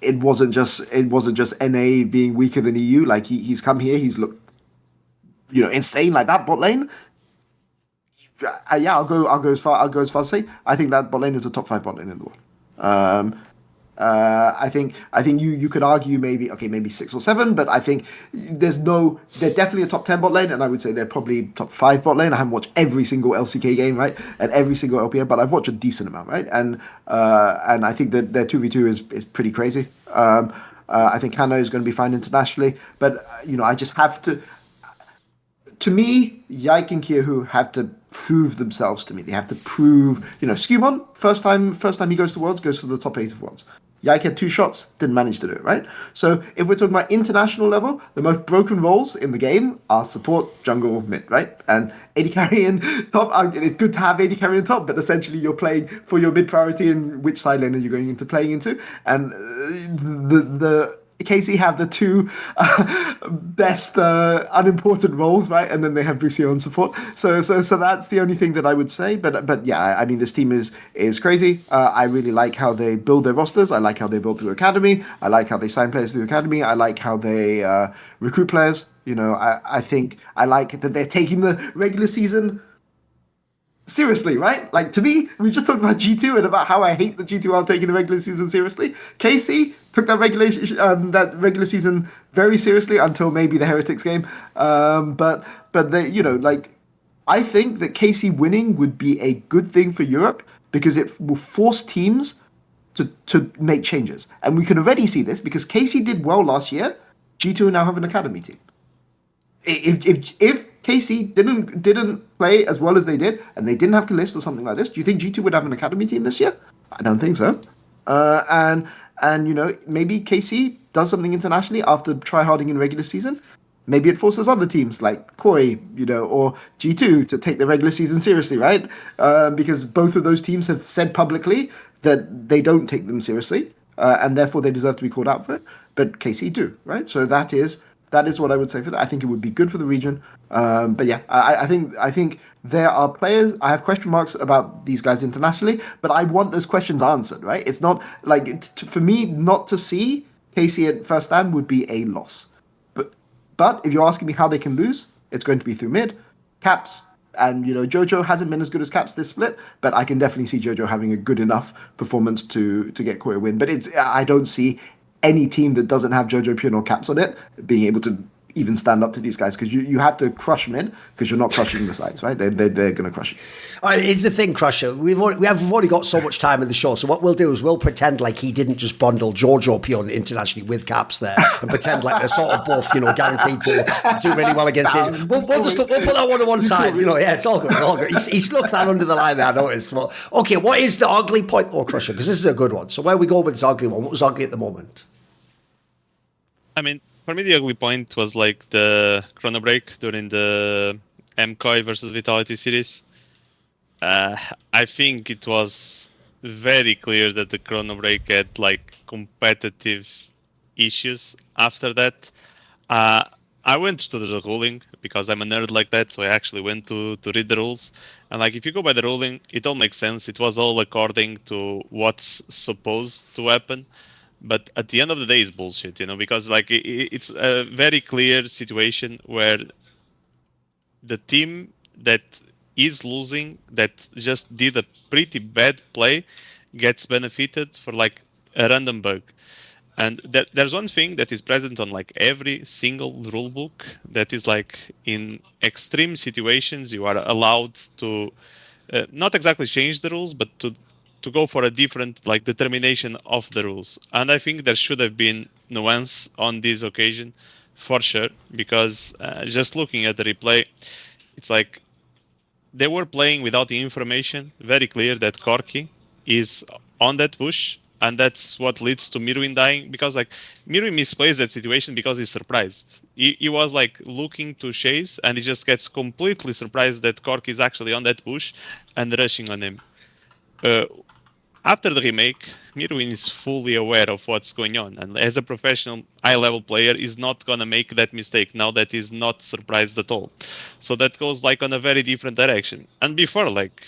Speaker 3: it wasn't just NA being weaker than EU. Like he's come here, he's looked insane. Like that bot lane. I'll go as far as say I think that bot lane is a top 5 bot lane in the world. I think you could argue maybe 6 or 7, but I think they're definitely a top 10 bot lane, and I would say they're probably top 5 bot lane. I haven't watched every single LCK game, right, and every single LPL, but I've watched a decent amount, right, and I think that their 2v2 is pretty crazy. I think Kano is going to be fine internationally, but I just have to. To me, Yike and Kiahu have to prove themselves to me. They have to prove, Skewmon, first time he goes to Worlds, goes to the top 8 of Worlds. Yike had 2 shots, didn't manage to do it, right? So if we're talking about international level, the most broken roles in the game are support, jungle, mid, right? And AD carry in top, it's good to have AD carry in top, but essentially you're playing for your mid priority and which side lane are you going into playing into. And the KC have the 2 best unimportant roles, right? And then they have Busio on support. So that's the only thing that I would say. But yeah, I mean, this team is crazy. I really like how they build their rosters. I like how they build through academy. I like how they sign players through academy. I like how they recruit players. I think I like that they're taking the regular season seriously, right? Like, to me, we just talked about G2 and about how I hate that G2 aren't taking the regular season seriously. KC took that regular season very seriously until maybe the Heretics game. But they, I think that KC winning would be a good thing for Europe because it will force teams to make changes. And we can already see this because KC did well last year. G2 now have an academy team. If KC didn't play as well as they did, and they didn't have Kalist or something like this, do you think G2 would have an academy team this year? I don't think so. And maybe KC does something internationally after tryharding in regular season. Maybe it forces other teams like Koi, or G2 to take the regular season seriously, right? Because both of those teams have said publicly that they don't take them seriously, and therefore they deserve to be called out for it. But KC do, right? So that is what I would say for that. I think it would be good for the region. But yeah, I think there are players. I have question marks about these guys internationally, but I want those questions answered, right? It's not like for me not to see KC at first stand would be a loss. But if you're asking me how they can lose, it's going to be through mid, Caps, and Jojo hasn't been as good as Caps this split, but I can definitely see Jojo having a good enough performance to get Koi a win. But I don't see any team that doesn't have Jojo Pure or Caps on it being able to even stand up to these guys, because you have to crush mid because you're not crushing the sides, right? They're going to crush you.
Speaker 1: It's the thing, Crusher. We've only got so much time in the show, so what we'll do is we'll pretend like he didn't just bundle Jojo Pure internationally with Caps there, and pretend like they're sort of both, guaranteed to do really well against his. We'll put that one to one side. Yeah, it's all good. It's all good. He snuck that under the line there, I noticed. But, okay, what is the ugly point though, Crusher? Because this is a good one. So where we go with this ugly one? What was ugly at the moment?
Speaker 2: I mean, for me, the ugly point was like the Chronobreak during the MKOI versus Vitality series. I think it was very clear that the Chronobreak had like competitive issues after that. I went to the ruling because I'm a nerd like that, so I actually went to read the rules. And like, if you go by the ruling, it all makes sense. It was all according to what's supposed to happen. But at the end of the day, it's bullshit, because like it's a very clear situation where the team that is losing, that just did a pretty bad play, gets benefited for like a random bug. And there's one thing that is present on like every single rule book, that is like in extreme situations you are allowed to not exactly change the rules, but to go for a different like determination of the rules. And I think there should have been nuance on this occasion for sure, because just looking at the replay, it's like they were playing without the information. Very clear that Corki is on that bush, and that's what leads to Mirwin dying, because like Mirwin misplays that situation because he's surprised. He was like looking to chase, and he just gets completely surprised that Corki is actually on that bush and rushing on him. After the remake, Mirwin is fully aware of what's going on, and as a professional high-level player, is not gonna make that mistake now that he's not surprised at all. So that goes like on a very different direction. And before, like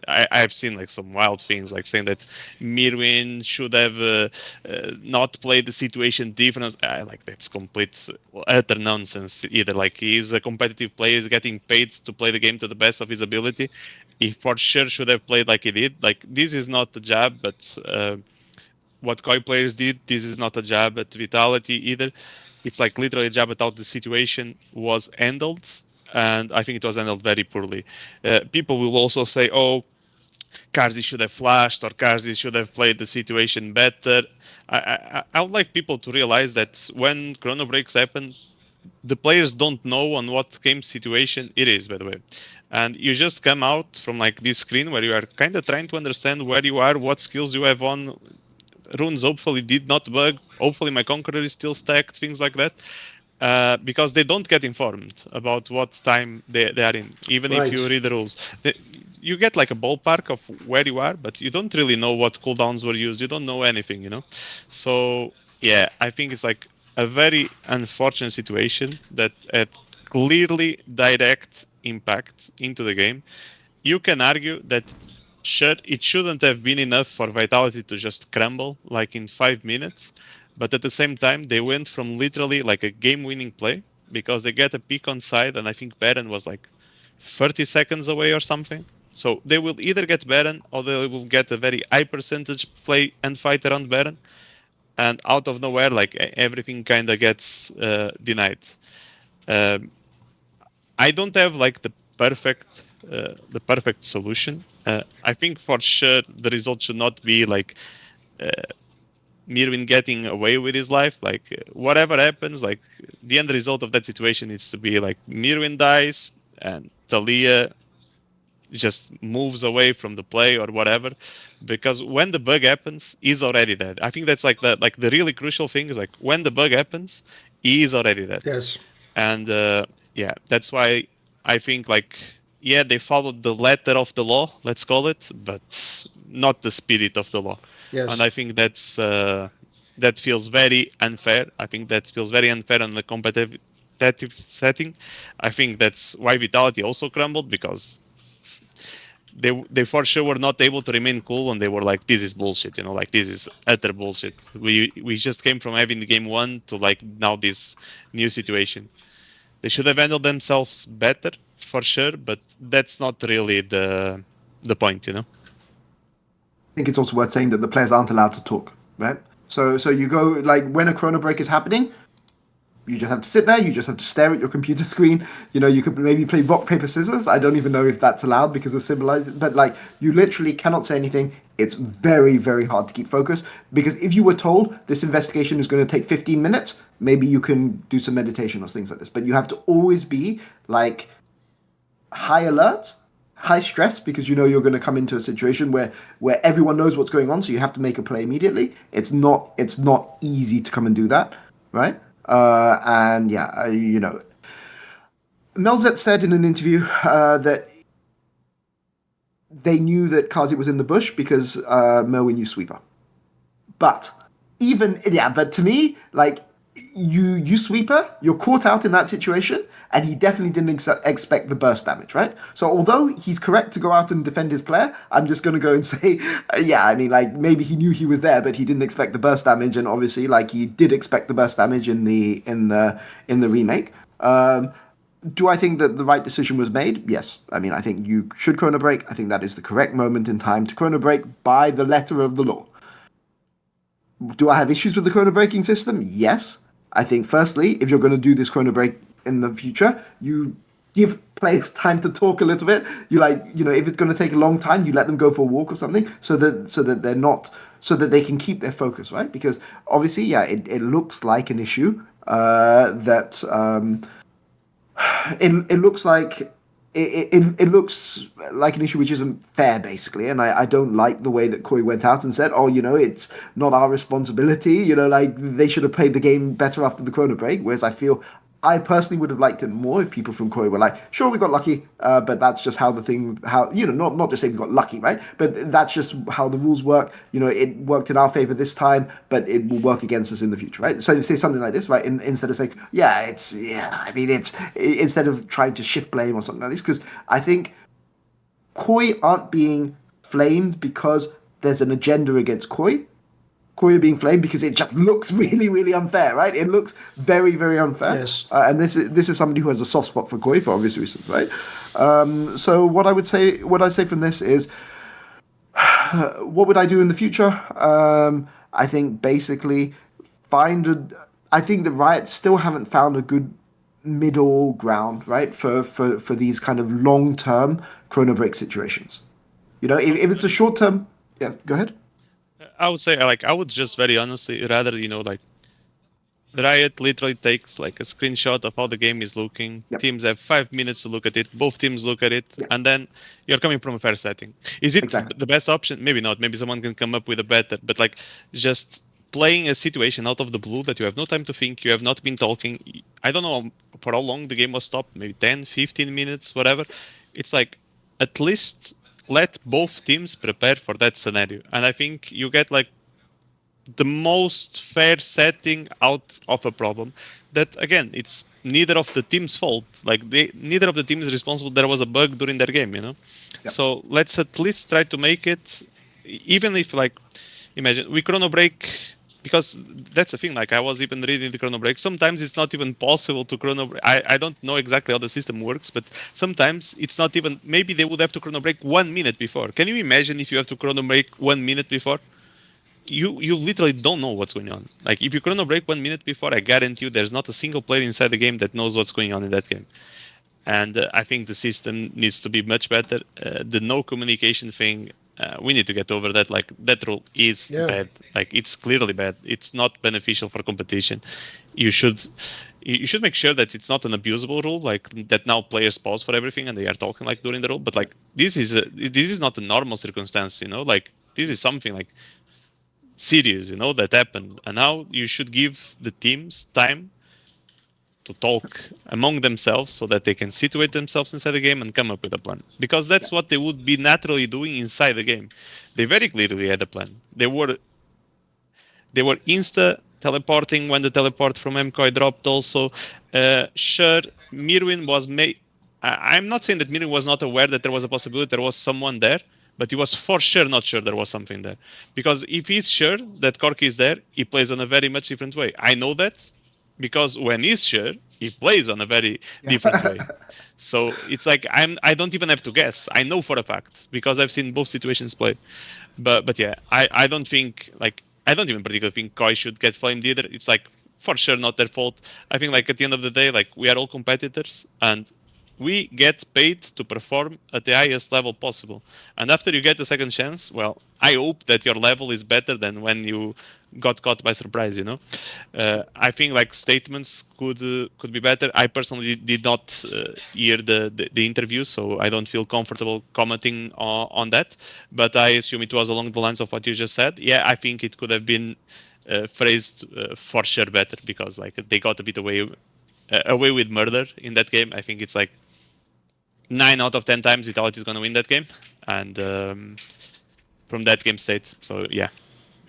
Speaker 2: I've seen like some wild things, like saying that Mirwin should have not played the situation different. Like that's complete utter nonsense. Either like he's a competitive player, he's getting paid to play the game to the best of his ability. He for sure should have played like he did. Like this is not a jab, but what Koi players did, this is not a jab at Vitality either. It's like literally a jab at how the situation was handled, and I think it was handled very poorly. People will also say, "Oh, Karzi should have flashed, or Karzi should have played the situation better." I would like people to realize that when chrono breaks happen, the players don't know on what game situation it is, by the way. And you just come out from like this screen where you are kind of trying to understand where you are, what skills you have on. Runes hopefully did not bug. Hopefully my Conqueror is still stacked, things like that. Because they don't get informed about what time they are in, even if you read the rules. You get like a ballpark of where you are, but you don't really know what cooldowns were used. You don't know anything, So yeah, I think it's like a very unfortunate situation that had clearly direct impact into the game. You can argue that it shouldn't have been enough for Vitality to just crumble like in 5 minutes, but at the same time they went from literally like a game-winning play, because they get a pick on side, and I think Baron was like 30 seconds away or something. So they will either get Baron, or they will get a very high percentage play and fight around Baron, and out of nowhere, like everything kind of gets denied. I don't have like the perfect solution. I think for sure the result should not be like Mirwin getting away with his life. Like whatever happens, like the end result of that situation needs to be like Mirwin dies and Talia just moves away from the play or whatever, because when the bug happens, he's already dead. I think that's like the really crucial thing is like when the bug happens, he is already dead.
Speaker 1: Yes.
Speaker 2: And yeah, that's why I think like, yeah, they followed the letter of the law, let's call it, but not the spirit of the law.
Speaker 1: Yes.
Speaker 2: And I think that feels very unfair. I think that feels very unfair in the competitive setting. I think that's why Vitality also crumbled, because they for sure were not able to remain cool, and they were like, this is bullshit, like this is utter bullshit. We just came from having the game won to like now this new situation. They should have handled themselves better for sure, but that's not really the point,
Speaker 3: I think it's also worth saying that the players aren't allowed to talk, right? So you go, like, when a chrono break is happening, you just have to sit there, you just have to stare at your computer screen. You could maybe play rock, paper, scissors. I don't even know if that's allowed because of civilized, but like, you literally cannot say anything. It's very, very hard to keep focus, because if you were told this investigation is going to take 15 minutes, maybe you can do some meditation or things like this, but you have to always be like high alert, high stress, because you're going to come into a situation where everyone knows what's going on, so you have to make a play immediately. It's not easy to come and do that, right? And yeah, Melzet said in an interview that they knew that Kazi was in the bush because Merwin used sweeper. But to me, like, you sweeper, you're caught out in that situation, and he definitely didn't expect the burst damage, right? So although he's correct to go out and defend his player, I'm just going to go and say, yeah, I mean, like, maybe he knew he was there, but he didn't expect the burst damage, and obviously, like, he did expect the burst damage in the remake. Do I think that the right decision was made? Yes. I mean, I think you should chrono break. I think that is the correct moment in time to chrono break by the letter of the law. Do I have issues with the chrono breaking system? Yes. I think, firstly, if you're going to do this chrono break in the future, you give players time to talk a little bit. You if it's going to take a long time, you let them go for a walk or something, so that they're not, so that they can keep their focus, right? Because obviously, yeah, it looks like an issue that it looks like. It looks like an issue which isn't fair, basically, and I don't like the way that Koi went out and said, it's not our responsibility, like, they should have played the game better after the chrono break, whereas I personally would have liked it more if people from Koi were like, sure, we got lucky, but that's just how not just saying we got lucky, right? But that's just how the rules work. It worked in our favor this time, but it will work against us in the future, right? So say something like this, right? Instead of saying, instead of trying to shift blame or something like this, because I think Koi aren't being flamed because there's an agenda against Koi. Koi being flamed because it just looks really, really unfair, right? It looks very, very unfair.
Speaker 1: Yes.
Speaker 3: And this is somebody who has a soft spot for Koi for obvious reasons, right? So what I say from this is, what would I do in the future? I think basically I think the Riot still haven't found a good middle ground, right? For these kind of long-term chrono break situations. If it's a short-term, yeah, go ahead.
Speaker 2: I would say, I would just very honestly rather, Riot literally takes a screenshot of how the game is looking.
Speaker 3: Yep.
Speaker 2: Teams have 5 minutes to look at it. Both teams look at it,
Speaker 3: Yep.
Speaker 2: and then you're coming from a fair setting. Is it
Speaker 3: Exactly.
Speaker 2: the best option? Maybe not. Maybe someone can come up with a better. But just playing a situation out of the blue that you have no time to think, you have not been talking. I don't know for how long the game was stopped. Maybe 10, 15 minutes, whatever. It's at least let both teams prepare for that scenario, and I think you get the most fair setting out of a problem that, again, it's neither of the team's fault. Neither of the team is responsible. There was a bug during their game,
Speaker 3: Yep.
Speaker 2: So let's at least try to make it, even if imagine we chrono break, because that's the thing. I was even reading the chrono break. Sometimes it's not even possible to chrono break. I don't know exactly how the system works, but sometimes it's not even. Maybe they would have to chrono break 1 minute before. Can you imagine if you have to chrono break 1 minute before? You literally don't know what's going on. If you chrono break 1 minute before, I guarantee you there's not a single player inside the game that knows what's going on in that game. And I think the system needs to be much better. The no communication thing. We need to get over that. That rule is bad. It's clearly bad. It's not beneficial for competition. You should make sure that it's not an abusable rule, that now players pause for everything and they are talking during the rule. But this is not a normal circumstance. This is something serious, that happened. And now you should give the teams time to talk among themselves so that they can situate themselves inside the game and come up with a plan. Because that's what they would be naturally doing inside the game. They very clearly had a plan. They were insta teleporting when the teleport from MKOI dropped also. Sure, Mirwin was I'm not saying that Mirwin was not aware that there was a possibility there was someone there, but he was for sure not sure there was something there. Because if he's sure that Corki is there, he plays on a very much different way. I know that, because when he's sure, he plays on a very different way. So it's I don't even have to guess. I know for a fact, because I've seen both situations played. But yeah, I don't think I don't even particularly think Koi should get flamed either. It's for sure not their fault. I think at the end of the day, we are all competitors and we get paid to perform at the highest level possible. And after you get a second chance, well, I hope that your level is better than when you got caught by surprise, I think statements could be better. I personally did not hear the interview, so I don't feel comfortable commenting on that. But I assume it was along the lines of what you just said. Yeah, I think it could have been phrased for sure better, because they got a bit away with murder in that game. I think it's 9 out of 10 times Vitality is going to win that game, and from that game state. So yeah.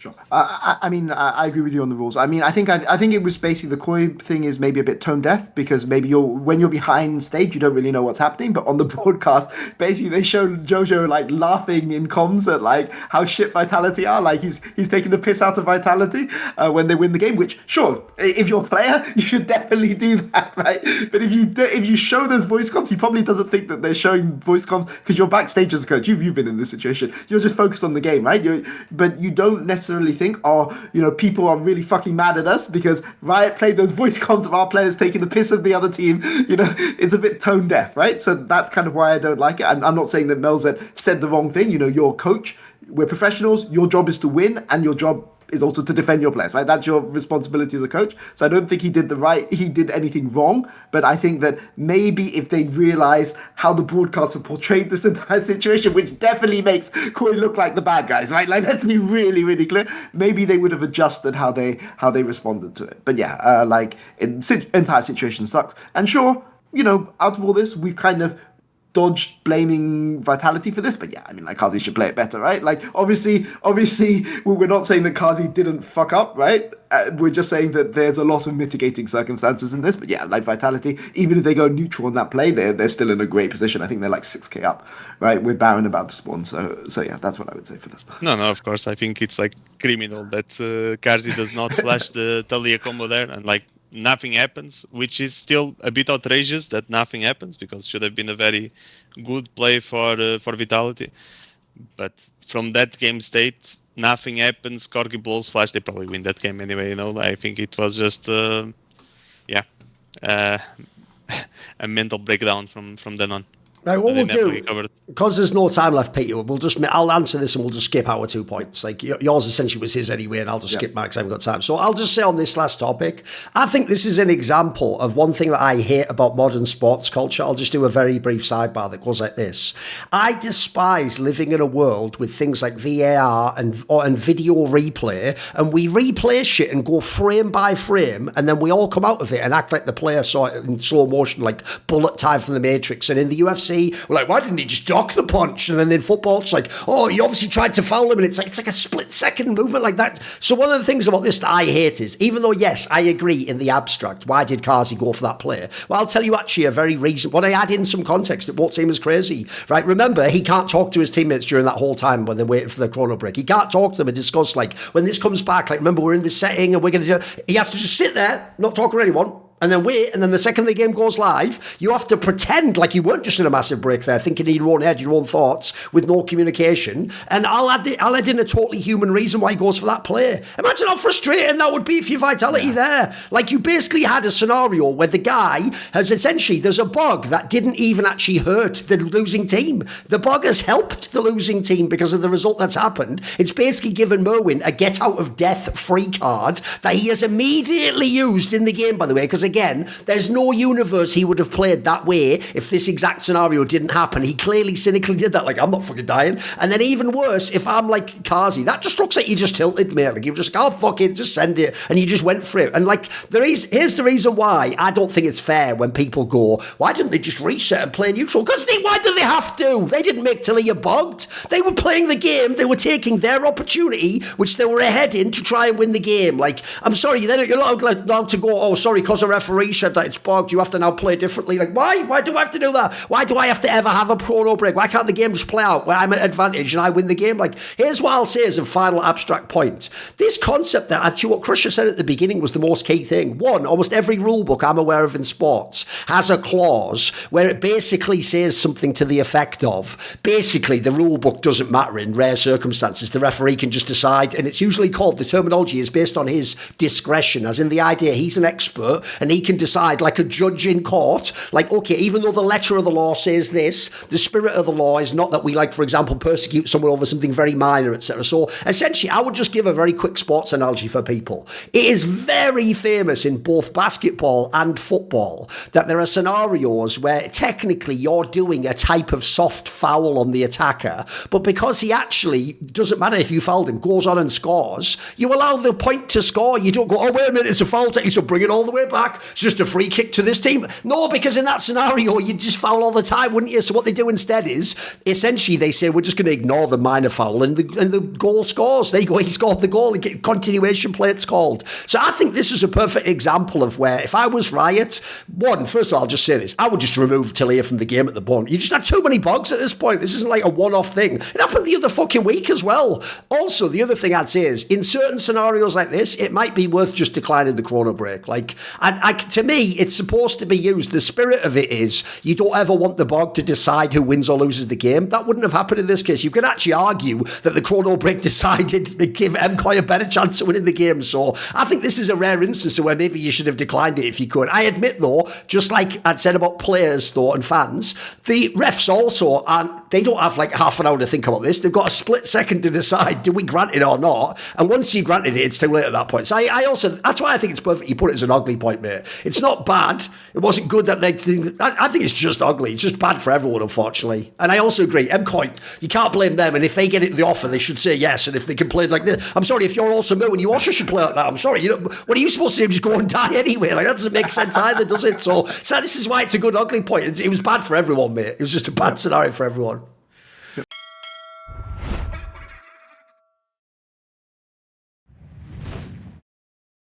Speaker 3: Sure. I mean, I agree with you on the rules. I mean, I think it was basically the Koi thing is maybe a bit tone deaf because maybe when you're behind stage, you don't really know what's happening. But on the broadcast, basically they showed Jojo like laughing in comms at like how shit Vitality are. Like he's taking the piss out of Vitality when they win the game. Which sure, if you're a player, you should definitely do that, right? But if you show those voice comms, he probably doesn't think that they're showing voice comms because you're backstage as a coach. You've been in this situation. You're just focused on the game, right? But you don't necessarily think, people are really fucking mad at us because Riot played those voice comms of our players taking the piss of the other team. It's a bit tone deaf, right? So that's kind of why I don't like it. I'm not saying that Melzet said the wrong thing. You're a coach. We're professionals. Your job is to win, and your job is also to defend your players, right? That's your responsibility as a coach. So I don't think he did anything wrong, but I think that maybe if they realized how the broadcaster portrayed this entire situation, which definitely makes Koi look like the bad guys, right? Like, let's be really, really clear. Maybe they would have adjusted how they responded to it. But yeah, entire situation sucks. And sure, out of all this, we've kind of dodged blaming Vitality for this, but yeah, I mean, like, Kazi should play it better, right? Like, obviously, we're not saying that Kazi didn't fuck up, right? We're just saying that there's a lot of mitigating circumstances in this, but yeah, like Vitality, even if they go neutral on that play, they're still in a great position. I think they're like 6k up, right, with Baron about to spawn. So yeah, that's what I would say for that.
Speaker 2: No, of course, I think it's like criminal that Kazi does not flash the Talia combo there, and like nothing happens, which is still a bit outrageous that nothing happens because it should have been a very good play for Vitality. But from that game state, nothing happens. Corgi blows flash. They probably win that game anyway. I think it was just a mental breakdown from then on.
Speaker 1: Right, what we'll do, because there's no time left, Peter, I'll answer this and we'll just skip our 2 points. Like, yours essentially was his anyway, and I'll just skip mine because I haven't got time. So I'll just say on this last topic, I think this is an example of one thing that I hate about modern sports culture. I'll just do a very brief sidebar that goes like this. I despise living in a world with things like VAR and video replay, and we replay shit and go frame by frame, and then we all come out of it and act like the player saw it in slow motion, like bullet time from the Matrix. And in the UFC, we're like, why didn't he just dock the punch? And then in football, it's like, oh, he obviously tried to foul him, and it's like a split-second movement like that. So one of the things about this that I hate is, even though, yes, I agree in the abstract, why did Kazi go for that play? Well, I'll tell you actually a very reason. When I add in some context, it won't seem as crazy, right? Remember, he can't talk to his teammates during that whole time when they're waiting for the chrono break. He can't talk to them and discuss, like, when this comes back, like, remember, we're in this setting and we're going to do... He has to just sit there, not talk to anyone, and then wait, and then the second the game goes live, you have to pretend like you weren't just in a massive break there, thinking in your own head, your own thoughts, with no communication. And I'll add in a totally human reason why he goes for that play. Imagine how frustrating that would be for your Vitality there. Like, you basically had a scenario where the guy has essentially, there's a bug that didn't even actually hurt the losing team. The bug has helped the losing team because of the result that's happened. It's basically given Merwin a get out of death free card that he has immediately used in the game, by the way, because again, there's no universe he would have played that way if this exact scenario didn't happen. He clearly cynically did that, like, I'm not fucking dying. And then even worse, if I'm like Kazi, that just looks like you just tilted, mate. Like, you just, oh, fuck it, just send it. And you just went for it. And like, here's the reason why I don't think it's fair when people go, why didn't they just reset and play neutral? Because why do they have to? They didn't make Talia bugged. They were playing the game. They were taking their opportunity, which they were ahead in, to try and win the game. Like, I'm sorry, you're not allowed to go, oh, sorry, because the referee said that it's bugged, you have to now play differently. Like, why? Why do I have to do that? Why do I have to ever have a chrono break? Why can't the game just play out where I'm at advantage and I win the game? Like, here's what I'll say as a final abstract point. This concept that, actually, what Crusher said at the beginning was the most key thing. One, almost every rule book I'm aware of in sports has a clause where it basically says something to the effect of, basically, the rule book doesn't matter in rare circumstances. The referee can just decide, and it's usually called, the terminology is based on his discretion, as in the idea he's an expert and he can decide, like a judge in court, like, okay, even though the letter of the law says this, the spirit of the law is not that we, like, for example, persecute someone over something very minor, etc. So essentially, I would just give a very quick sports analogy for people. It is very famous in both basketball and football that there are scenarios where technically you're doing a type of soft foul on the attacker, but because he actually, doesn't matter if you fouled him, goes on and scores, you allow the point to score. You don't go, oh, wait a minute, it's a foul technique, so bring it all the way back. back. It's just a free kick to this team. No, because in that scenario, you'd just foul all the time, wouldn't you? So what they do instead is, essentially, they say, we're just going to ignore the minor foul, and the goal scores. There you go, he scored the goal. Continuation play, it's called. So I think this is a perfect example of where, if I was Riot, first of all, I'll just say this, I would just remove Talia from the game at the moment. You just had too many bugs at this point. This isn't like a one-off thing. It happened the other fucking week as well. Also, the other thing I'd say is, in certain scenarios like this, it might be worth just declining the chrono break. Like, to me, it's supposed to be used. The spirit of it is, you don't ever want the bug to decide who wins or loses the game. That wouldn't have happened in this case. You can actually argue that the chrono break decided to give MKOI a better chance of winning the game. So I think this is a rare instance where maybe you should have declined it if you could. I admit, though, just like I'd said about players, though, and fans, the refs also aren't, they don't have like half an hour to think about this. They've got a split second to decide, do we grant it or not? And once you granted it, it's too late at that point. So I also, that's why I think it's perfect you put it as an ugly point, mate. It's not bad. It wasn't good that they think, I think it's just ugly. It's just bad for everyone, unfortunately. And I also agree, MKOI, you can't blame them. And if they get it the offer, they should say yes. And if they can play like this, I'm sorry, if you're also Moon, you also should play like that. I'm sorry, what are you supposed to do? Just go and die anyway? Like, that doesn't make sense either, does it? So this is why it's a good ugly point. It was bad for everyone, mate. It was just a bad scenario for everyone.